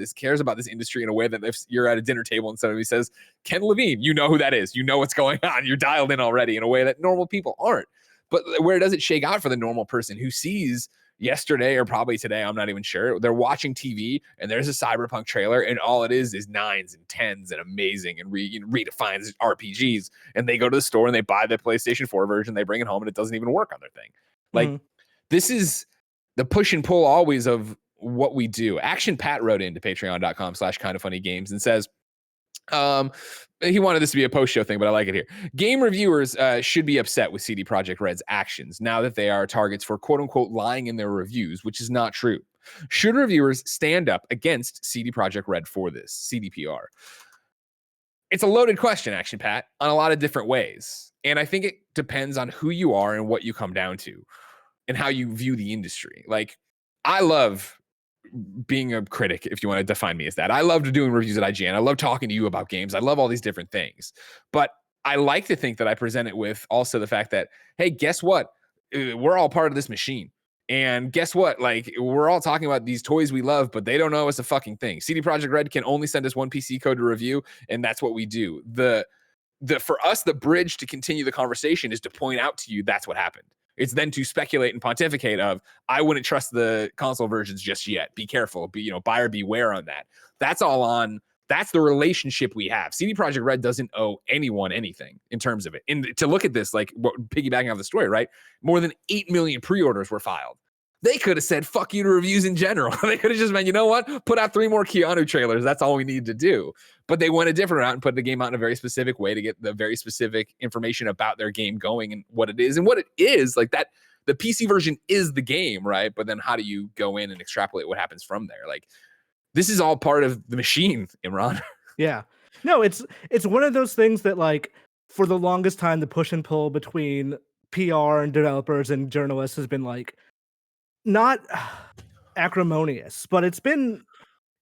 this industry in a way that if you're at a dinner table and somebody says Ken Levine, you know who that is. You know what's going on. You're dialed in already in a way that normal people aren't. But where does it shake out for the normal person who sees yesterday or probably today, I'm not even sure, they're watching TV and there's a Cyberpunk trailer and all it is 9s and 10s and amazing and redefines RPGs, and they go to the store and they buy the PlayStation 4 version, they bring it home and it doesn't even work on their thing. Like this is the push and pull always of what we do. Action Pat wrote into patreon.com/kindoffunnygames and says, he wanted this to be a post-show thing, but I like it here. Game reviewers should be upset with CD Projekt Red's actions now that they are targets for quote-unquote lying in their reviews, which is not true. Should reviewers stand up against CD Projekt Red for this? CDPR. It's a loaded question, Action Pat, on a lot of different ways. And I think it depends on who you are and what you come down to and how you view the industry. Like, I love being a critic, if you want to define me as that. I love doing reviews at IGN. I love talking to you about games. I love all these different things. But I like to think that I present it with also the fact that, hey, guess what? We're all part of this machine. And guess what? Like, we're all talking about these toys we love, but they don't know it's a fucking thing. CD Projekt Red can only send us one PC code to review, and that's what we do. For us, the bridge to continue the conversation is to point out to you that's what happened. It's then to speculate and pontificate of, I wouldn't trust the console versions just yet. Be careful. Buyer beware on that. That's the relationship we have. CD Projekt Red doesn't owe anyone anything in terms of it. And to look at this, like piggybacking off the story, right? More than 8 million pre-orders were filed. They could have said, fuck you to reviews in general. They could have just been, you know what? Put out 3 more Keanu trailers. That's all we need to do. But they went a different route and put the game out in a very specific way to get the very specific information about their game going and what it is. And what it is, like that, the PC version is the game, right? But then how do you go in and extrapolate what happens from there? Like, this is all part of the machine, Imran. Yeah. No, it's one of those things that, like, for the longest time, the push and pull between PR and developers and journalists has been like, not acrimonious, but it's been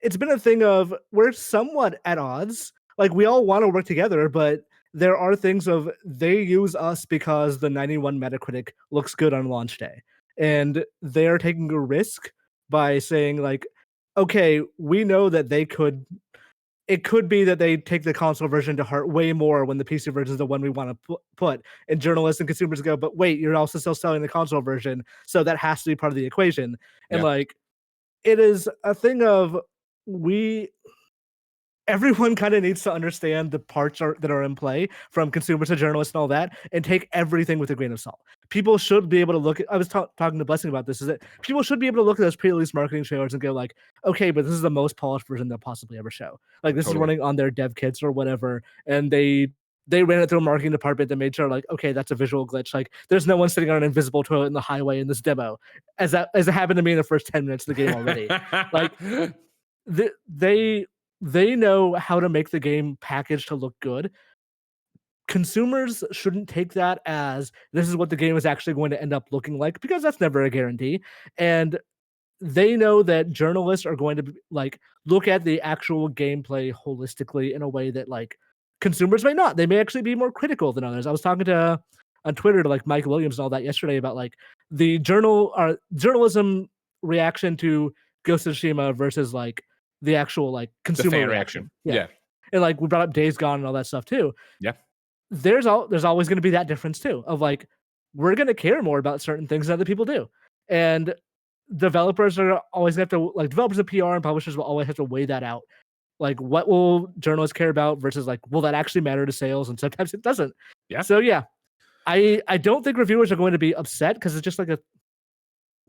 a thing of we're somewhat at odds. Like, we all want to work together, but there are things of they use us because the 91 Metacritic looks good on launch day, and they're taking a risk by saying, like, okay, we know that it could be that they take the console version to heart way more when the PC version is the one we want to put. And journalists and consumers go, but wait, you're also still selling the console version, so that has to be part of the equation. And like, it is a thing of everyone kind of needs to understand the parts that are in play, from consumers to journalists and all that, and take everything with a grain of salt. People should be able to look at, I was talking to Blessing about this, is that people should be able to look at those pre-release marketing trailers and go like, okay, but this is the most polished version they'll possibly ever show. Like, this is running on their dev kits or whatever, and they ran it through a marketing department that made sure, like, okay, that's a visual glitch. Like, there's no one sitting on an invisible toilet in the highway in this demo, as it happened to me in the first 10 minutes of the game already. Like, they know how to make the game package to look good. Consumers shouldn't take that as this is what the game is actually going to end up looking like, because that's never a guarantee. And they know that journalists are going to like look at the actual gameplay holistically in a way that like consumers may not. They may actually be more critical than others. I was talking on Twitter to like Mike Williams and all that yesterday about like the journalism reaction to Ghost of Tsushima versus like the actual like consumer reaction. Yeah. And like we brought up Days Gone and all that stuff too. Yeah. There's always going to be that difference too of like, we're going to care more about certain things than other people do. And developers are always going to have to, like, developers of PR and publishers will always have to weigh that out. Like, what will journalists care about versus like, will that actually matter to sales? And sometimes it doesn't. Yeah. So yeah, I don't think reviewers are going to be upset, because it's just like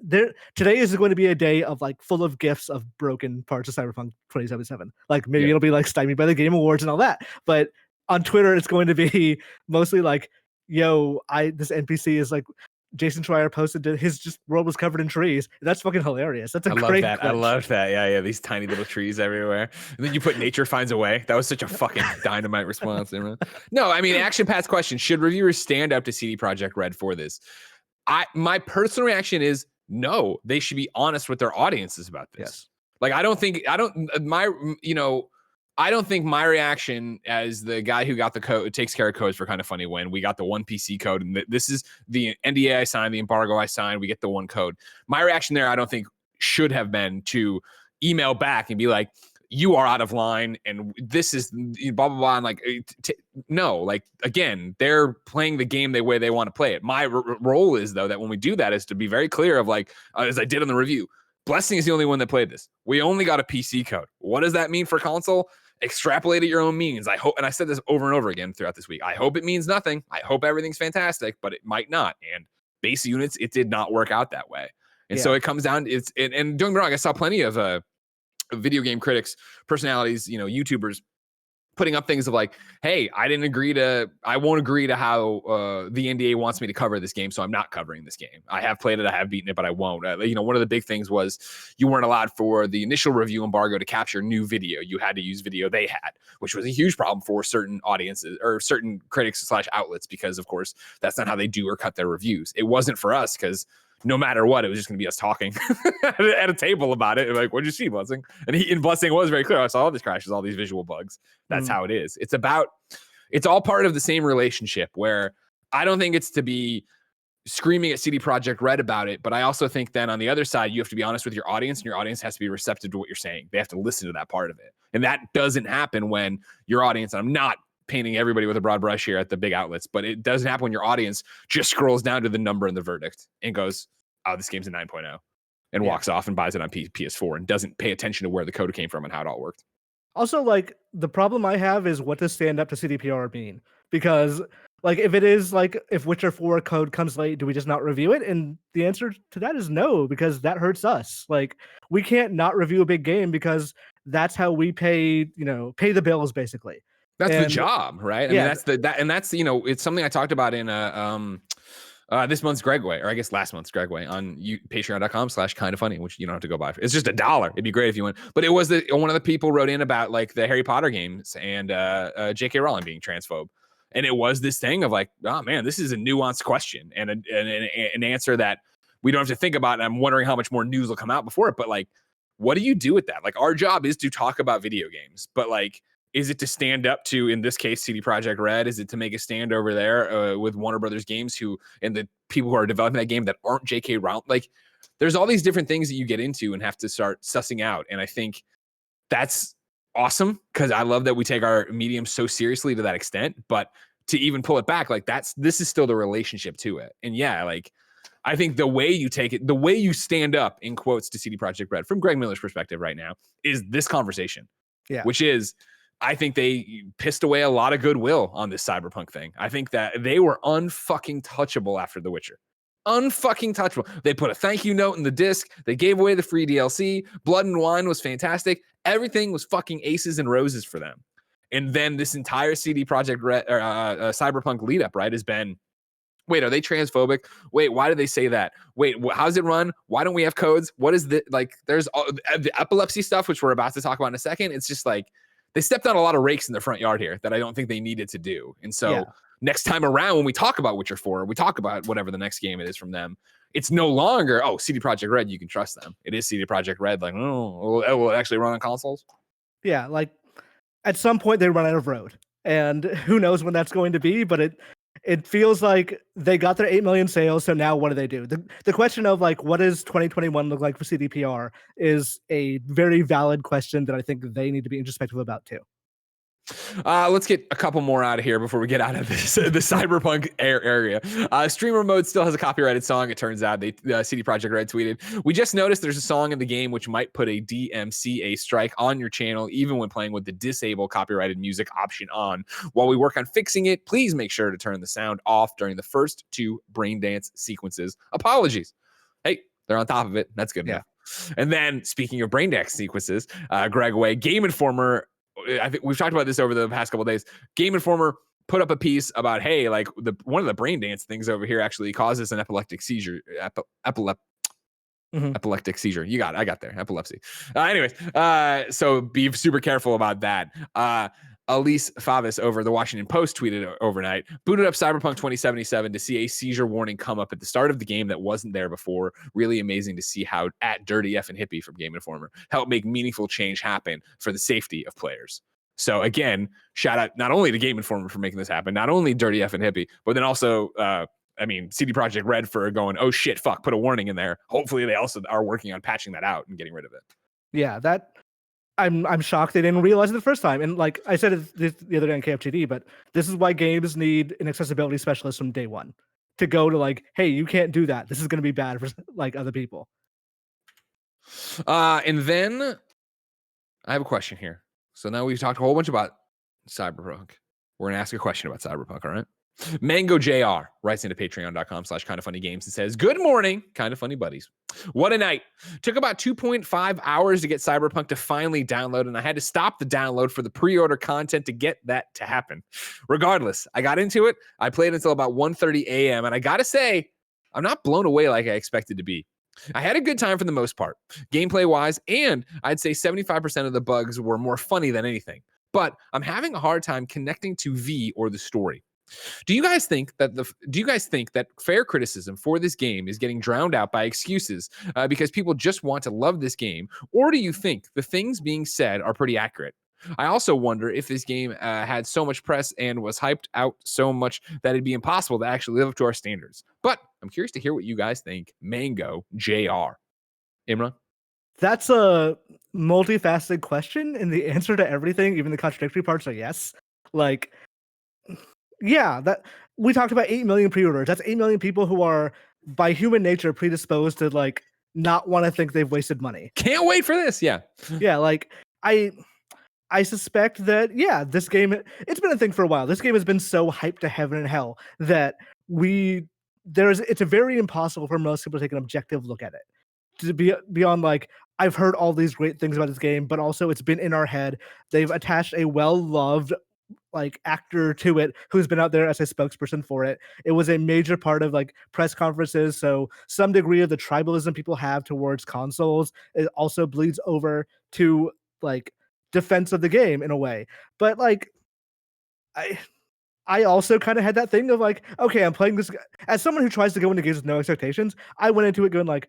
today is going to be a day of like full of gifts of broken parts of Cyberpunk 2077. Like, maybe it'll be like stymied by the Game Awards and all that. But on Twitter, it's going to be mostly like, yo, this NPC is like, Jason Schreier posted his just world was covered in trees. That's fucking hilarious. That's a great glitch. I love that. Yeah. These tiny little trees everywhere. And then you put nature finds a way. That was such a fucking dynamite response. No, I mean, Action Pat's question, should reviewers stand up to CD Projekt Red for this? My personal reaction is no, they should be honest with their audiences about this. Yes. Like, I don't think my reaction as the guy who got the code, takes care of codes for Kind of Funny, when we got the one PC code, and this is the NDA I signed, the embargo I signed, we get the one code. My reaction there, I don't think should have been to email back and be like, you are out of line, and this is blah, blah, blah. And like, no, like, again, they're playing the game the way they want to play it. My role is, though, that when we do that is to be very clear of, like, as I did on the review, Blessing is the only one that played this. We only got a PC code. What does that mean for console? Extrapolate at your own means. I hope, and I said this over and over again throughout this week, I hope it means nothing. I hope everything's fantastic, but it might not. And base units, it did not work out that way. And so it comes down, and don't get me wrong, I saw plenty of video game critics, personalities, YouTubers, putting up things of like, hey, I won't agree to how the NDA wants me to cover this game, so I'm not covering this game. I have played it, I have beaten it, but I won't. One of the big things was you weren't allowed for the initial review embargo to capture new video. You had to use video they had, which was a huge problem for certain audiences or certain critics / outlets, because of course that's not how they do or cut their reviews. It wasn't for us, because no matter what, it was just going to be us talking at a table about it. Like, what'd you see, Blessing? And Blessing was very clear. I saw all these crashes, all these visual bugs. That's how it is. It's all part of the same relationship, where I don't think it's to be screaming at CD Projekt Red about it. But I also think then on the other side, you have to be honest with your audience, and your audience has to be receptive to what you're saying. They have to listen to that part of it. And that doesn't happen when your audience, and I'm not painting everybody with a broad brush here at the big outlets, but it doesn't happen when your audience just scrolls down to the number and the verdict and goes, oh, this game's a 9.0, and walks off and buys it on PS4 and doesn't pay attention to where the code came from and how it all worked. Also, like, the problem I have is, what does stand up to CDPR mean? Because, like, if it is like, if Witcher 4 code comes late, do we just not review it? And the answer to that is no, because that hurts us. Like, we can't not review a big game, because that's how we pay the bills, basically. That's the job, right? I mean, that's it's something I talked about in this month's Greg Way, or I guess last month's Greg Way, on patreon.com/kindoffunny, which you don't have to go buy. It's just $1. It'd be great if you went. But it was one of the people wrote in about like the Harry Potter games and J.K. Rowling being transphobe. And it was this thing of like, oh man, this is a nuanced question and an answer that we don't have to think about. And I'm wondering how much more news will come out before it. But like, what do you do with that? Like, our job is to talk about video games, but like, is it to stand up to, in this case, CD Projekt Red? Is it to make a stand over there with Warner Brothers Games, and the people who are developing that game that aren't J.K. Rowling? Like, there's all these different things that you get into and have to start sussing out. And I think that's awesome, because I love that we take our medium so seriously to that extent. But to even pull it back, like, this is still the relationship to it. And yeah, like, I think the way you take it, the way you stand up, in quotes, to CD Projekt Red from Greg Miller's perspective right now, is this conversation. Yeah. Which is, I think they pissed away a lot of goodwill on this Cyberpunk thing. I think that they were unfucking touchable after The Witcher. Unfucking touchable. They put a thank you note in the disc. They gave away the free DLC. Blood and Wine was fantastic. Everything was fucking aces and roses for them. And then this entire CD Projekt Red, Cyberpunk lead up, right, has been, wait, are they transphobic? Wait, why did they say that? Wait, how's it run? Why don't we have codes? What is the, like, there's all, the epilepsy stuff, which we're about to talk about in a second. It's just like, they stepped on a lot of rakes in the front yard here that I don't think they needed to do. And so next time around, when we talk about Witcher 4, we talk about whatever the next game it is from them, it's no longer, oh, CD Projekt Red, you can trust them. It is CD Projekt Red, like, oh, it will actually run on consoles. Yeah, like, at some point they run out of road. And who knows when that's going to be, but it feels like they got their 8 million sales, so now what do they do? The question of, like, what does 2021 look like for CDPR is a very valid question that I think they need to be introspective about too. Let's get a couple more out of here before we get out of this the Cyberpunk area. Streamer mode still has a copyrighted song. It turns out they CD Projekt Red tweeted, "We just noticed there's a song in the game which might put a DMCA strike on your channel even when playing with the disable copyrighted music option on. While we work on fixing it, please make sure to turn the sound off during the first 2 brain dance sequences. Apologies." Hey, they're on top of it. That's good enough. And then, speaking of brain dance sequences, Greg Way, Game Informer, I think we've talked about this over the past couple of days. Game Informer put up a piece about, hey, like, one of the brain dance things over here actually causes an epileptic seizure. Epileptic seizure. I got there. Epilepsy. Anyways, so be super careful about that. Elise Favis over the Washington Post tweeted overnight, booted up Cyberpunk 2077 to see a seizure warning come up at the start of the game that wasn't there before. Really amazing to see how at Dirty F and Hippie from Game Informer help make meaningful change happen for the safety of players. So again, shout out not only to Game Informer for making this happen, not only Dirty F and Hippie, but then also, CD Projekt Red for going, oh shit, fuck, put a warning in there. Hopefully they also are working on patching that out and getting rid of it. Yeah, I'm shocked they didn't realize it the first time. And like I said it the other day on KFTD, but this is why games need an accessibility specialist from day one to go to like, hey, you can't do that. This is going to be bad for like other people. And then I have a question here. So now we've talked a whole bunch about Cyberpunk. We're going to ask a question about Cyberpunk, all right? MangoJR writes into patreon.com/kindoffunnygames and says, good morning, kind of funny buddies. What a night. Took about 2.5 hours to get Cyberpunk to finally download, and I had to stop the download for the pre-order content to get that to happen. Regardless, I got into it. I played until about 1:30 a.m., and I got to say, I'm not blown away like I expected to be. I had a good time for the most part, gameplay-wise, and I'd say 75% of the bugs were more funny than anything. But I'm having a hard time connecting to V or the story. Do you guys think that fair criticism for this game is getting drowned out by excuses because people just want to love this game, or do you think the things being said are pretty accurate? I also wonder if this game had so much press and was hyped out so much that it'd be impossible to actually live up to our standards. But I'm curious to hear what you guys think. MangoJR. Imran? That's a multifaceted question, and the answer to everything, even the contradictory parts, are yes. Like, yeah, that we talked about 8 million pre-orders. That's 8 million people who are, by human nature, predisposed to like not want to think they've wasted money. Can't wait for this. Yeah. Yeah, like I suspect that, yeah, this game, it's been a thing for a while. This game has been so hyped to heaven and hell that it's a very impossible for most people to take an objective look at it. To be beyond like, I've heard all these great things about this game, but also it's been in our head. They've attached a well-loved like actor to it who's been out there as a spokesperson for it. It was a major part of like press conferences. So some degree of the tribalism people have towards consoles, it also bleeds over to like defense of the game in a way. But like I also kind of had that thing of like, okay, I'm playing this as someone who tries to go into games with no expectations. I went into it going like,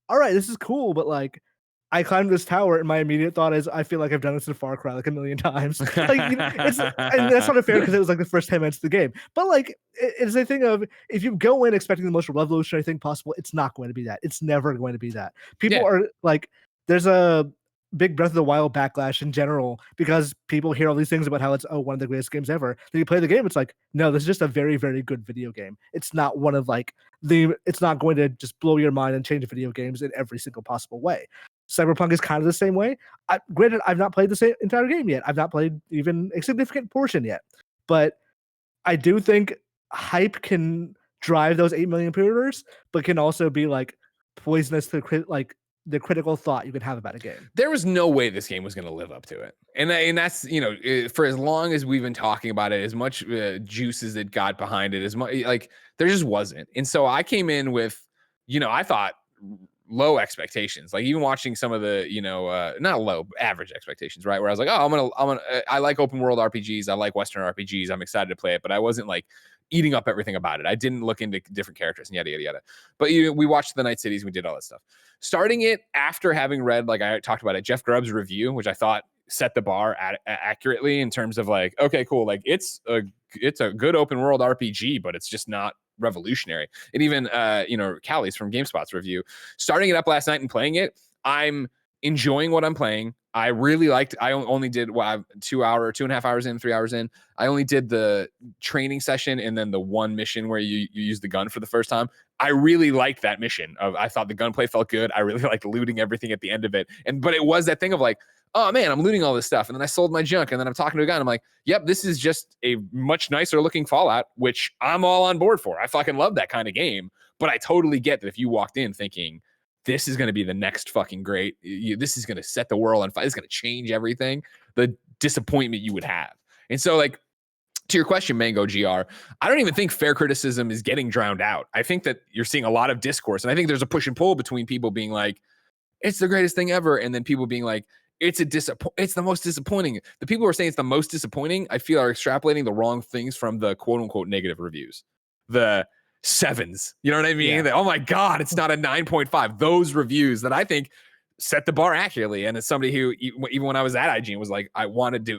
all right, this is cool, but like I climbed this tower, and my immediate thought is, I feel like I've done this in Far Cry like a million times. Like, and that's not fair because it was like the first 10 minutes of the game. But like, it's a thing of if you go in expecting the most revolutionary thing possible, it's not going to be that. It's never going to be that. People are like, there's a big Breath of the Wild backlash in general because people hear all these things about how it's one of the greatest games ever. Then you play the game, it's like, no, this is just a very, very good video game. It's not one of like it's not going to just blow your mind and change video games in every single possible way. Cyberpunk is kind of the same way. Granted, I've not played the entire game yet. I've not played even a significant portion yet. But I do think hype can drive those 8 million pre-orders, but can also be like poisonous to the critical thought you can have about a game. There was no way this game was going to live up to it. And that's, for as long as we've been talking about it, as much juice as it got behind it, as much like there just wasn't. And so I came in with, I thought low expectations, like even watching some of the, not low, average expectations, right? Where I was like, oh, I like open world RPGs. I like Western RPGs. I'm excited to play it, but I wasn't like eating up everything about it. I didn't look into different characters and yada, yada, yada. But we watched the Night Cities. We did all that stuff. Starting it after having read, like I talked about it, Jeff Grubb's review, which I thought set the bar accurately in terms of like, okay, cool. Like it's a good open world RPG, but it's just not revolutionary. And even, Callie's from GameSpot's review, starting it up last night and playing it, I'm enjoying what I'm playing. I really liked, I only did 2.5 hours in, 3 hours in. I only did the training session and then the one mission where you use the gun for the first time. I really liked that mission. I thought the gunplay felt good. I really liked looting everything at the end of it. But it was that thing of like, oh man, I'm looting all this stuff. And then I sold my junk. And then I'm talking to a guy and I'm like, yep, this is just a much nicer looking Fallout, which I'm all on board for. I fucking love that kind of game. But I totally get that if you walked in thinking, this is going to be the next fucking great, this is going to set the world on fire, it's going to change everything, the disappointment you would have. And so like, to your question, MangoJR, I don't even think fair criticism is getting drowned out. I think that you're seeing a lot of discourse, and I think there's a push and pull between people being like, it's the greatest thing ever, and then people being like, it's the most disappointing. The people who are saying it's the most disappointing, I feel, are extrapolating the wrong things from the quote unquote negative reviews. The 7s, you know what I mean? Yeah. Oh my God, it's not a 9.5. Those reviews that I think set the bar accurately. And as somebody who, even when I was at IGN, was like, I wanted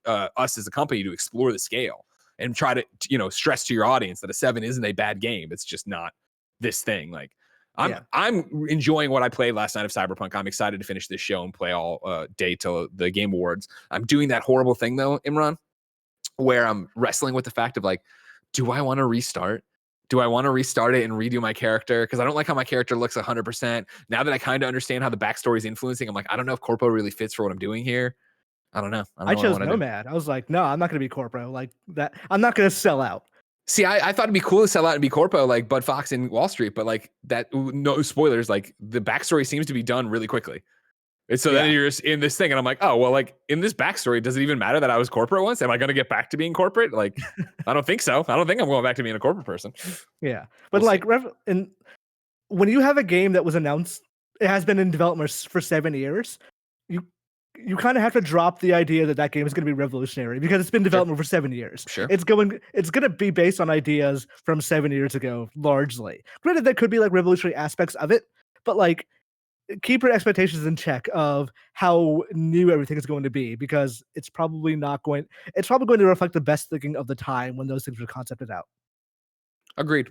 us as a company to explore the scale and try to, stress to your audience that a 7 isn't a bad game. It's just not this thing. Like, I'm enjoying what I played last night of Cyberpunk. I'm excited to finish this show and play all day till the Game Awards. I'm doing that horrible thing though, Imran, where I'm wrestling with the fact of like, do I want to restart? Do I want to restart it and redo my character? Because I don't like how my character looks 100%. Now that I kind of understand how the backstory is influencing, I'm like, I don't know if Corpo really fits for what I'm doing here. I don't know. I chose Nomad. I was like, no, I'm not going to be Corpo like that. I'm not going to sell out. See, I thought it'd be cool to sell out and be Corpo like Bud Fox in Wall Street, but like that, no spoilers, like the backstory seems to be done really quickly. And so then you're just in this thing and I'm like, oh, well, like in this backstory, does it even matter that I was corporate once? Am I going to get back to being corporate? Like, I don't think so. I don't think I'm going back to being a corporate person. Yeah. But and when you have a game that was announced, it has been in development for 7 years, you kind of have to drop the idea that game is going to be revolutionary because it's been in development for 7 years. Sure. It's going to be based on ideas from 7 years ago, largely. Granted, there could be like revolutionary aspects of it, but like keep your expectations in check of how new everything is going to be because it's probably going to reflect the best thinking of the time when those things were concepted out. Agreed.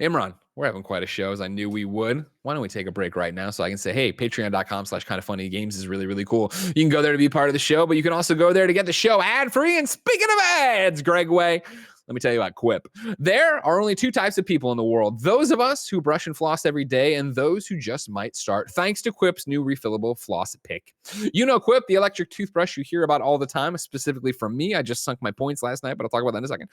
Imran, we're having quite a show, as I knew we would. Why don't we take a break right now so I can say, hey, patreon.com/kindoffunnygames is really, really cool. You can go there to be part of the show, but you can also go there to get the show ad-free. And speaking of ads, Greg Way, let me tell you about Quip. There are only 2 types of people in the world. Those of us who brush and floss every day and those who just might start, thanks to Quip's new refillable floss pick. You know Quip, the electric toothbrush you hear about all the time, specifically from me. I just sunk my points last night, but I'll talk about that in a second.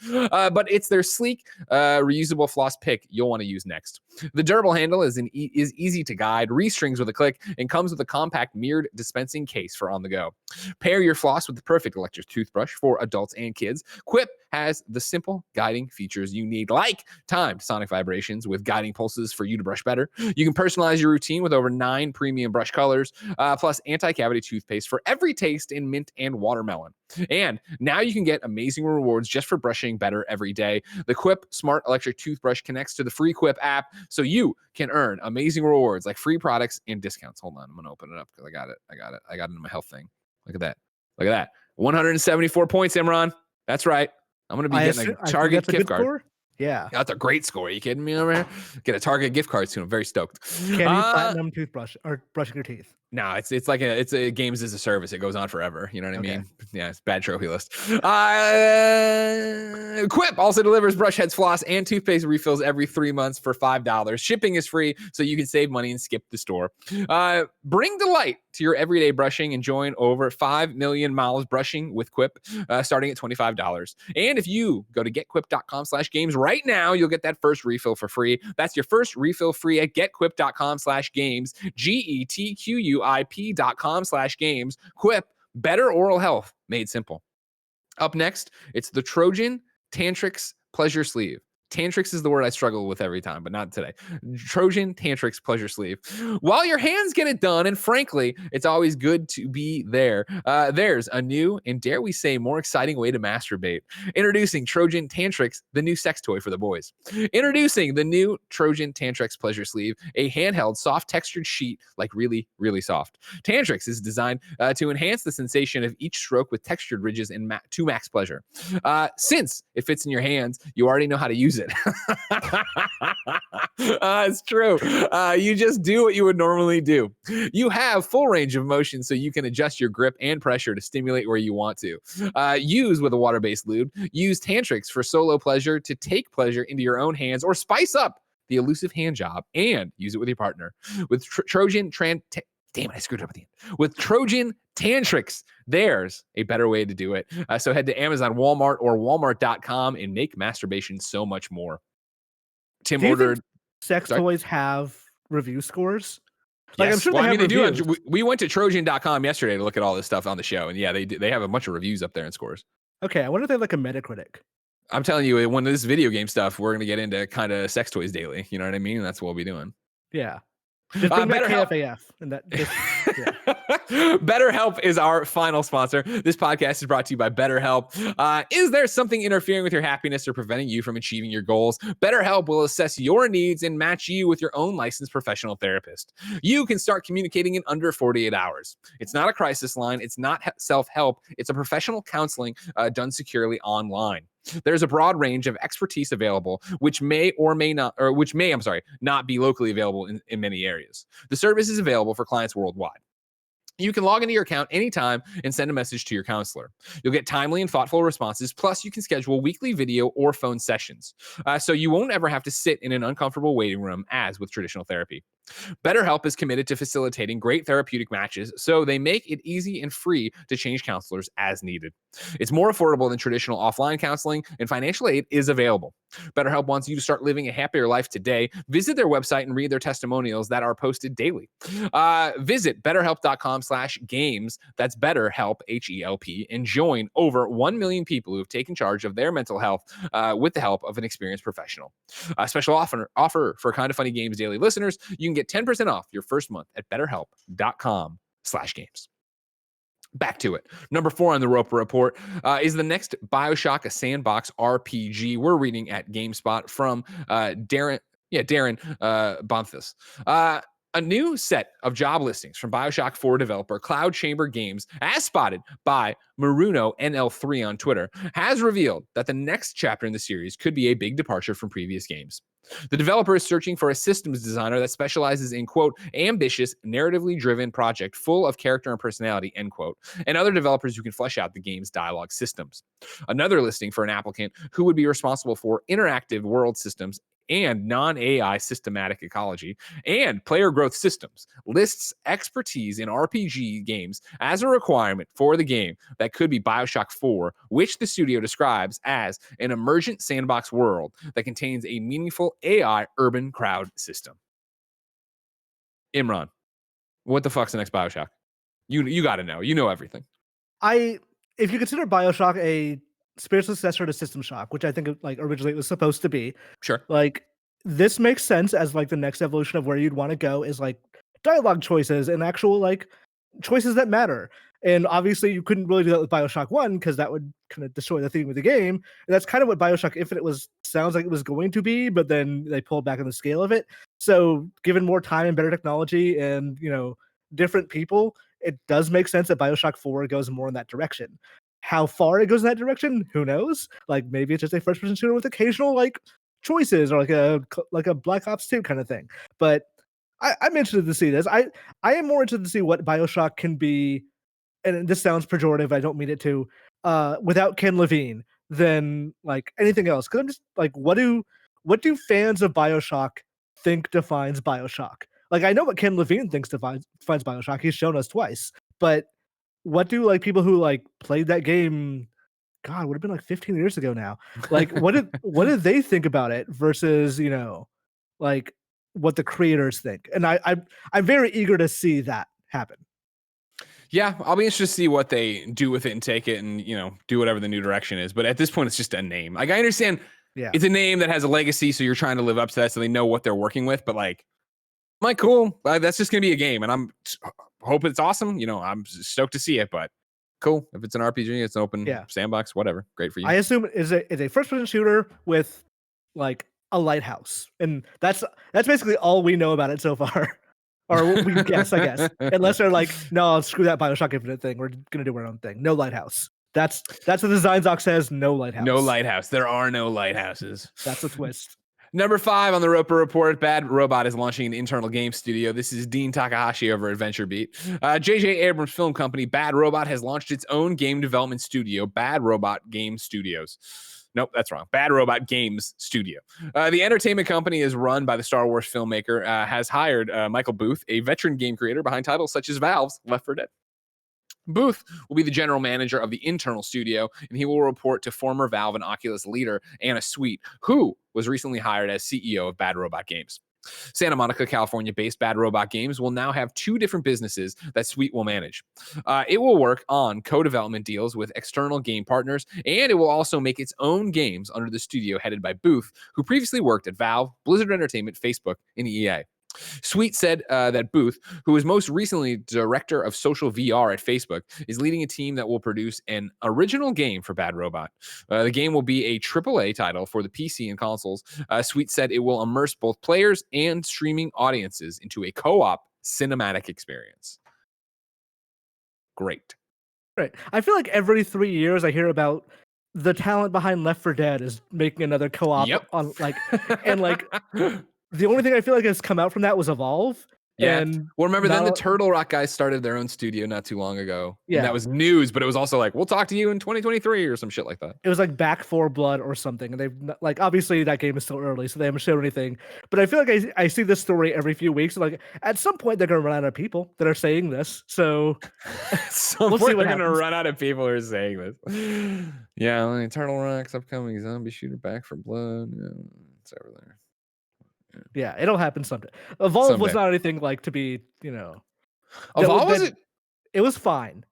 But it's their sleek, reusable floss pick you'll want to use next. The durable handle is easy to guide, restrings with a click, and comes with a compact mirrored dispensing case for on the go. Pair your floss with the perfect electric toothbrush for adults and kids. Quip has the simple guiding features you need, like timed sonic vibrations with guiding pulses for you to brush better. You can personalize your routine with over 9 premium brush colors, plus anti-cavity toothpaste for every taste in mint and watermelon. And now you can get amazing rewards just for brushing better every day. The Quip Smart Electric Toothbrush connects to the free Quip app, so you can earn amazing rewards like free products and discounts. Hold on, I'm gonna open it up because I got it in my health thing. Look at that. 174 points, Imran. That's right. I'm going to be getting a Target gift card. Score? Yeah. That's a great score. Are you kidding me over here? Get a Target gift card soon. I'm very stoked. Can you platinum toothbrush or brushing your teeth? No, it's like a games as a service. It goes on forever. You know what I mean? Yeah, it's bad trophy list. Quip also delivers brush heads, floss, and toothpaste refills every 3 months for $5. Shipping is free, so you can save money and skip the store. Bring delight to your everyday brushing and join over 5 million miles brushing with Quip, starting at $25. And if you go to getquip.com/games right now, you'll get that first refill for free. That's your first refill free at getquip.com/games, GETQUIP.com/games. Quip, better oral health made simple. Up next, it's the Trojan Tantrix Pleasure Sleeve. Tantrix is the word I struggle with every time, but not today. Trojan Tantrix Pleasure Sleeve. While your hands get it done, and frankly, it's always good to be there, there's a new, and dare we say, more exciting way to masturbate. Introducing Trojan Tantrix, the new sex toy for the boys. Introducing the new Trojan Tantrix Pleasure Sleeve, a handheld, soft textured sheet, like really, really soft. Tantrix is designed to enhance the sensation of each stroke with textured ridges and to max pleasure. Since it fits in your hands, you already know how to use it. It's true. You just do what you would normally do. You have full range of motion, so you can adjust your grip and pressure to stimulate where you want to. Use with a water-based lube. Use Tantrix for solo pleasure to take pleasure into your own hands or spice up the elusive hand job, and use it with your partner. With Trojan Damn it, I screwed up at the end. With Trojan Tantrix, there's a better way to do it. So head to Amazon, Walmart, or Walmart.com and make masturbation so much more. Tim ordered. Sex toys have review scores? Like, yes. I'm sure they do. We went to Trojan.com yesterday to look at all this stuff on the show, and yeah, they have a bunch of reviews up there and scores. Okay, I wonder if they have like a Metacritic. I'm telling you, when this video game stuff, we're gonna get into kind of sex toys daily. You know what I mean? And that's what we'll be doing. Yeah. Just bring back KFAF and that. BetterHelp is our final sponsor. This podcast is brought to you by BetterHelp. Is there something interfering with your happiness or preventing you from achieving your goals? BetterHelp will assess your needs and match you with your own licensed professional therapist. You can start communicating in under 48 hours. It's not a crisis line. It's not self-help. It's a professional counseling done securely online. There's a broad range of expertise available, which may not be locally available in many areas. The service is available for clients worldwide. You can log into your account anytime and send a message to your counselor. You'll get timely and thoughtful responses. Plus, you can schedule weekly video or phone sessions. So you won't ever have to sit in an uncomfortable waiting room as with traditional therapy. BetterHelp is committed to facilitating great therapeutic matches, so they make it easy and free to change counselors as needed. It's more affordable than traditional offline counseling, and financial aid is available. BetterHelp wants you to start living a happier life today. Visit their website and read their testimonials that are posted daily. Visit betterhelp.com/games. That's BetterHelp, H-E-L-P, and join over 1 million people who have taken charge of their mental health with the help of an experienced professional. A special offer for Kinda Funny Games daily listeners. You can get 10% off your first month at betterhelp.com/games. Back to it. Number 4 on the Roper Report is the next BioShock, a Sandbox RPG. We're reading at GameSpot from Darryn Bonthuys. A new set of job listings from BioShock 4 developer Cloud Chamber Games, as spotted by Maruno NL3 on Twitter, has revealed that the next chapter in the series could be a big departure from previous games. The developer is searching for a systems designer that specializes in, quote, ambitious, narratively driven project full of character and personality, end quote, and other developers who can flesh out the game's dialogue systems. Another listing for an applicant who would be responsible for interactive world systems and non-AI systematic ecology and player growth systems lists expertise in RPG games as a requirement for the game that could be BioShock 4, which the studio describes as an emergent sandbox world that contains a meaningful AI urban crowd system. Imran, what the fuck's the next BioShock? You got to know. You know everything. If you consider BioShock a spiritual successor to System Shock, which I think originally it was supposed to be, Sure. This makes sense as the next evolution of where you'd want to go is dialogue choices and actual choices that matter. And obviously you couldn't really do that with BioShock 1 because that would kind of destroy the theme of the game. And that's kind of what BioShock Infinite sounds like it was going to be, but then they pulled back on the scale of it. So given more time and better technology and, different people, it does make sense that BioShock 4 goes more in that direction. How far it goes in that direction, who knows? Maybe it's just a first-person shooter with occasional choices or a Black Ops 2 kind of thing. But I'm interested to see this. I am more interested to see what BioShock can be, and this sounds pejorative, I don't mean it to, without Ken Levine than anything else. Because I'm just what do fans of BioShock think defines BioShock? I know what Ken Levine thinks defines BioShock. He's shown us twice. But what do people who played that game, God, would have been 15 years ago now. What did they think about it versus, what the creators think? And I'm very eager to see that happen. Yeah, I'll be interested to see what they do with it and take it and, do whatever the new direction is. But at this point, it's just a name. I understand it's a name that has a legacy, so you're trying to live up to that so they know what they're working with. But cool. That's just going to be a game. And I'm hope it's awesome. I'm stoked to see it, but cool. If it's an RPG, it's an open sandbox, whatever. Great for you. I assume it's a first-person shooter with a lighthouse, and that's basically all we know about it so far, or we guess, I guess. Unless they're no, screw that BioShock Infinite thing. We're gonna do our own thing. No lighthouse. That's what the design doc says. No lighthouse. No lighthouse. There are no lighthouses. That's a twist. Number 5 on the Roper Report, Bad Robot is launching an internal game studio. This is Dean Takahashi over at VentureBeat. J.J. Abrams' film company, Bad Robot, has launched its own game development studio, Bad Robot Game Studios. Nope, that's wrong. Bad Robot Games Studio. The entertainment company is run by the Star Wars filmmaker, has hired Michael Booth, a veteran game creator behind titles such as Valve's Left 4 Dead. Booth will be the general manager of the internal studio, and he will report to former Valve and Oculus leader Anna Sweet, who was recently hired as CEO of Bad Robot Games. Santa Monica, California-based Bad Robot Games will now have 2 different businesses that Sweet will manage. It will work on co-development deals with external game partners, and it will also make its own games under the studio headed by Booth, who previously worked at Valve, Blizzard Entertainment, Facebook, and EA. Sweet said that Booth, who was most recently director of social VR at Facebook, is leading a team that will produce an original game for Bad Robot. The game will be a AAA title for the PC and consoles. Sweet said it will immerse both players and streaming audiences into a co-op cinematic experience. Great. Right. I feel like every 3 years I hear about the talent behind Left 4 Dead is making another co-op on and the only thing I feel like has come out from that was Evolve. Yeah. And well, remember then the Turtle Rock guys started their own studio not too long ago. Yeah. And that was news, but it was also like, we'll talk to you in 2023 or some shit like that. It was like Back 4 Blood or something. And they've obviously that game is still early, so they haven't shown anything. But I feel like I see this story every few weeks. Like at some point they're gonna run out of people that are saying this. So we'll see what gonna run out of people who are saying this. Yeah, like Turtle Rock's upcoming zombie shooter Back 4 Blood. Yeah, it's over there. Yeah, it'll happen someday. Evolve was not anything like to be, Evolve was it? It was fine.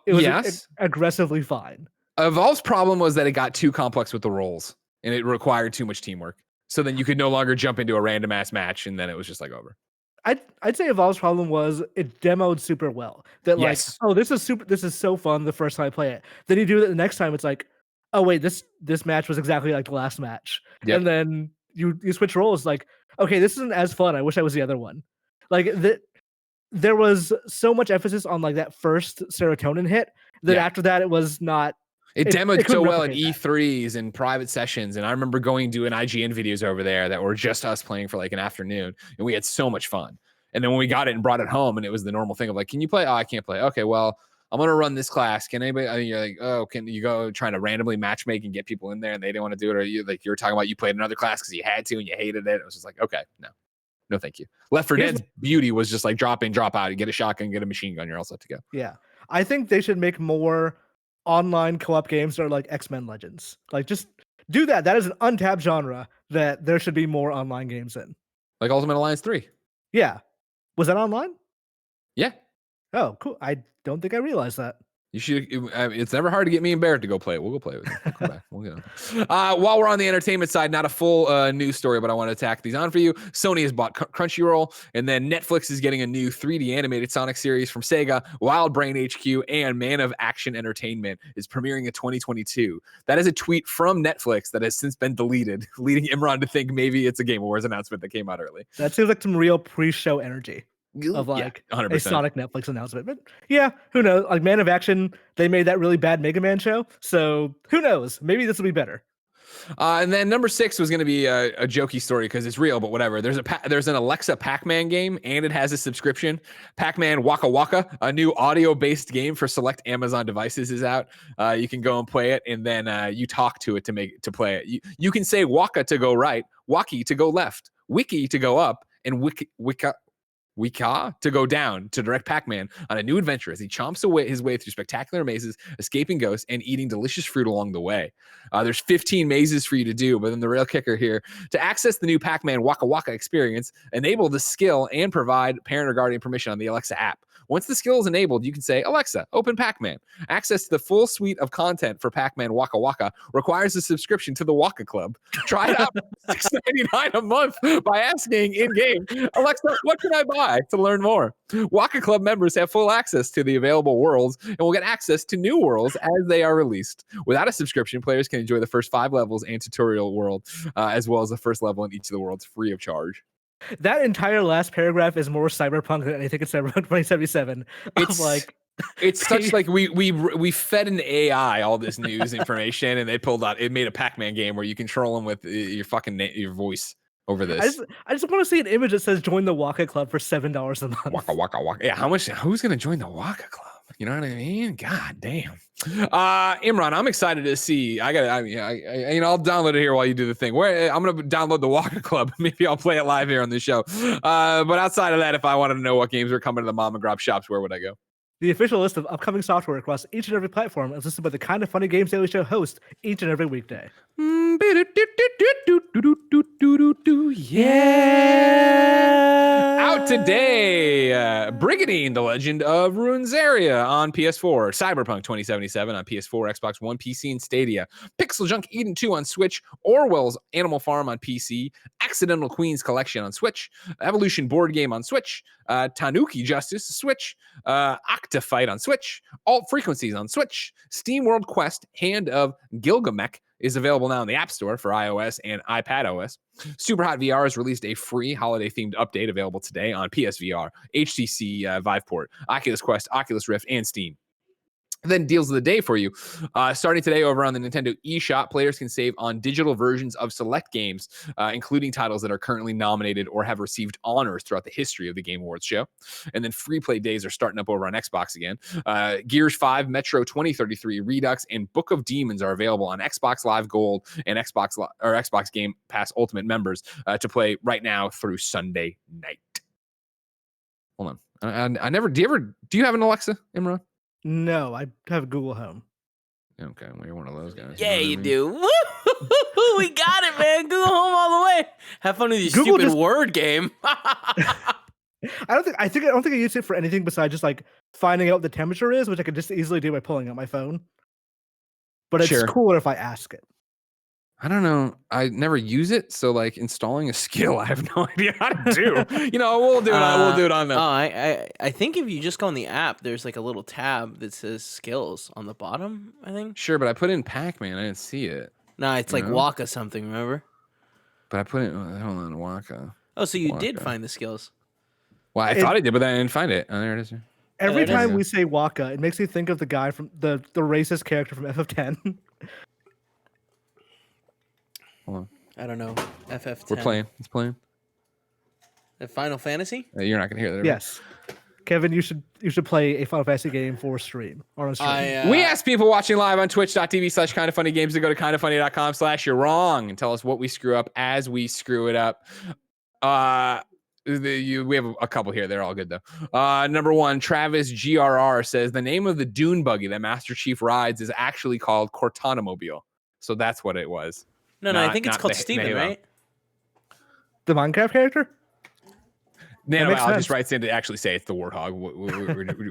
It was aggressively fine. Evolve's problem was that it got too complex with the roles and it required too much teamwork. So then you could no longer jump into a random ass match and then it was just like over. I'd say Evolve's problem was it demoed super well. That this is so fun the first time I play it. Then you do it the next time, it's like, oh wait, this match was exactly like the last match. Yep. And then you switch roles, like, okay, this isn't as fun. I wish I was the other one. Like there was so much emphasis on like that first serotonin hit that after that it was not. It demoed so well at E3s and private sessions, and I remember going doing IGN videos over there that were just us playing for like an afternoon, and we had so much fun. And then when we got it and brought it home, and it was the normal thing of like, can you play? Oh, I can't play. Okay, well, I'm gonna run this class. Can anybody? And you're like, oh, can you go trying to randomly matchmake and get people in there, and they didn't want to do it, or you were talking about you played another class because you had to and you hated it. It was just like, okay, no, thank you. Left 4 Dead's beauty was just like drop in, drop out. You get a shotgun, get a machine gun, you're all set to go. Yeah, I think they should make more online co-op games that are like X-Men Legends. Like, just do that. That is an untapped genre that there should be more online games in. Like Ultimate Alliance 3. Yeah. Was that online? Yeah. Oh, cool. I don't think I realized that. You should. It's never hard to get me and Barrett to go play it. We'll go play it with you. We'll come back. We'll get on. While we're on the entertainment side, not a full news story, but I want to tack these on for you. Sony has bought Crunchyroll, and then Netflix is getting a new 3D animated Sonic series from Sega. Wild Brain HQ and Man of Action Entertainment is premiering in 2022. That is a tweet from Netflix that has since been deleted, leading Imran to think maybe it's a Game Awards announcement that came out early. That seems like some real pre-show energy of like 100%. A Sonic Netflix announcement. But yeah, who knows? Like Man of Action, they made that really bad Mega Man show. So who knows? Maybe this will be better. And then number 6 was going to be a jokey story because it's real, but whatever. There's an Alexa Pac-Man game, and it has a subscription. Pac-Man Waka Waka, a new audio-based game for select Amazon devices, is out. You can go and play it, and then you talk to it to play it. You can say Waka to go right, Waki to go left, Wiki to go up, and Wika to go down to direct Pac-Man on a new adventure as he chomps his way through spectacular mazes, escaping ghosts, and eating delicious fruit along the way. There's 15 mazes for you to do, but then the real kicker here, to access the new Pac-Man Waka Waka experience, enable the skill and provide parent or guardian permission on the Alexa app. Once the skill is enabled, you can say, Alexa, open Pac-Man. Access to the full suite of content for Pac-Man Waka Waka requires a subscription to the Waka Club. Try it out for $6.99 a month by asking in-game, Alexa, what can I buy to learn more? Waka Club members have full access to the available worlds and will get access to new worlds as they are released. Without a subscription, players can enjoy the first 5 levels and tutorial world, as well as the first level in each of the worlds free of charge. That entire last paragraph is more Cyberpunk than I think it's Cyberpunk 2077. It's such like we fed an AI all this news information, and they pulled out. It made a Pac-Man game where you control them with your your voice over this. I just want to see an image that says join the Waka Club for $7 a month. Waka Waka Waka. Yeah, how much? Who's gonna join the Waka Club? You know what I mean? God damn. Imran, I'm excited to see. I'll download it here while you do the thing. I'm gonna download the Waka Club. Maybe I'll play it live here on the show. But outside of that, if I wanted to know what games are coming to the mom and grab shops, where would I go? The official list of upcoming software across each and every platform is listed by the Kind of Funny Games Daily Show host each and every weekday. Yeah! Out today, Brigadine, The Legend of Runesaria on PS4, Cyberpunk 2077 on PS4, Xbox One, PC, and Stadia, Pixel Junk Eden 2 on Switch, Orwell's Animal Farm on PC, Accidental Queens Collection on Switch, Evolution board game on Switch, Tanuki Justice Switch, Octafight on Switch, Alt Frequencies on Switch, Steam World Quest Hand of Gilgamesh is available now in the App Store for iOS and iPadOS. Superhot VR has released a free holiday-themed update available today on PSVR, HTC Viveport, Oculus Quest, Oculus Rift, and Steam. Then deals of the day for you. Starting today over on the Nintendo eShop, players can save on digital versions of select games, including titles that are currently nominated or have received honors throughout the history of the Game Awards show. And then free play days are starting up over on Xbox again. Gears 5, Metro 2033, Redux, and Book of Demons are available on Xbox Live Gold and Xbox Game Pass Ultimate members to play right now through Sunday night. Hold on. I never. Do you have an Alexa, Imran? No, I have Google Home. Okay, well, you're one of those guys. Yeah, you know do. Woo! We got it, man. Google Home all the way. Have fun with your stupid word game. I don't think I use it for anything besides just like finding out what the temperature is, which I could just easily do by pulling out my phone. But it's cooler if I ask it. I don't know. I never use it, so like installing a skill, I have no idea how to do. We'll do it. We'll do it on them. I think if you just go on the app, there's like a little tab that says skills on the bottom. I think. Sure, but I put in Pac-Man. I didn't see it. No, it's like Waka something. Remember? But I put it. Hold on, Waka. Oh, so you did find the skills? Well, I thought I did, but then I didn't find it. Oh, there it is. Every time we say Waka, it makes me think of the guy from the racist character from FF10. Hold on. I don't know. FF10. We're playing. It's playing. The Final Fantasy? You're not gonna hear that. Yes, Kevin, you should play a Final Fantasy game for stream or on stream. We ask people watching live on twitch.tv/kindoffunnygames to go to kindoffunny.com/you're wrong and tell us what we screw up as we screw it up. We have a couple here. They're all good though. Number one, Travis GRR says the name of the dune buggy that Master Chief rides is actually called Cortana-mobile. So that's what it was. No, I think it's called Steven, right? The Minecraft character? Nanobiologist writes in to actually say it's the Warthog.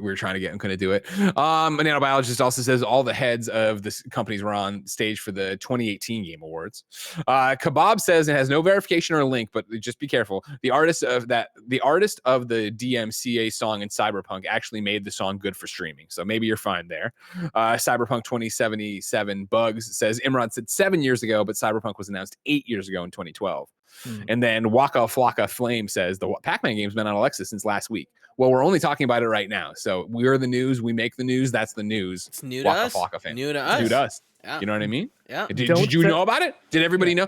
We're trying to get him, couldn't do it. A nanobiologist also says all the heads of the companies were on stage for the 2018 Game Awards. Kebab says it has no verification or link, but just be careful. The artist of the DMCA song in Cyberpunk actually made the song good for streaming, so maybe you're fine there. Cyberpunk 2077 Bugs says Imran said 7 years ago, but Cyberpunk was announced 8 years ago in 2012. And then Waka Flocka Flame says the Pac-Man game's been on Alexa since last week. Well, we're only talking about it right now. So we're the news. We make the news. That's the news. It's new to us. New to us. New to us. Yeah. You know what I mean? Yeah. Did you know about it? Did everybody know?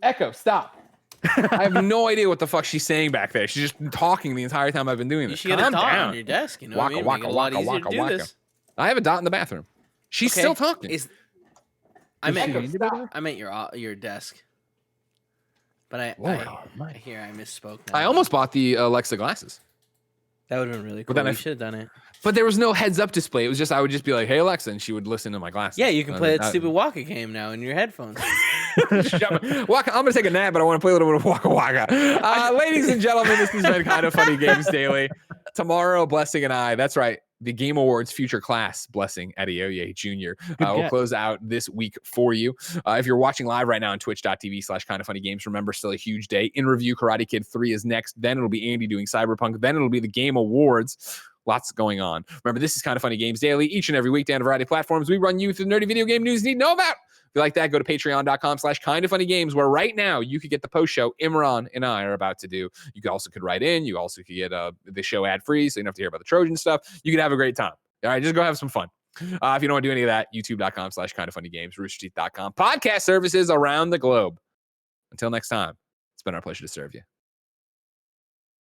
Echo, stop. I have no idea what the fuck she's saying back there. She's just talking the entire time I've been doing this. You should get a dot on your desk. You know what I mean? Make it a lot easier to do this. I have a dot in the bathroom. She's still talking. I meant your desk. But I misspoke. Now. I almost bought the Alexa glasses. That would have been really cool. But then should have done it. But there was no heads-up display. It was just I would just be like, "Hey Alexa," and she would listen to my glasses. Yeah, you can play that stupid Waka game now in your headphones. Waka, I'm gonna take a nap, but I want to play a little bit of Waka Waka. Ladies and gentlemen, this has been Kind of Funny Games Daily. Tomorrow, Blessing and I. That's right. The Game Awards future class, Blessing Adeoye Jr. Will close out this week for you. If you're watching live right now on twitch.tv/kindoffunnygames, remember, still a huge day. In review, Karate Kid 3 is next. Then it'll be Andy doing Cyberpunk. Then it'll be the Game Awards. Lots going on. Remember, this is Kind of Funny Games Daily. Each and every weekday on a variety of platforms, we run you through the nerdy video game news you need to know about. If you like that, go to patreon.com/kindoffunnygames, where right now you could get the post show Imran and I are about to do. You also could write in. You also could get the show ad free, so you don't have to hear about the Trojan stuff. You could have a great time. All right, just go have some fun. If you don't want to do any of that, youtube.com/kindoffunnygames, roosterteeth.com, podcast services around the globe. Until next time, it's been our pleasure to serve you.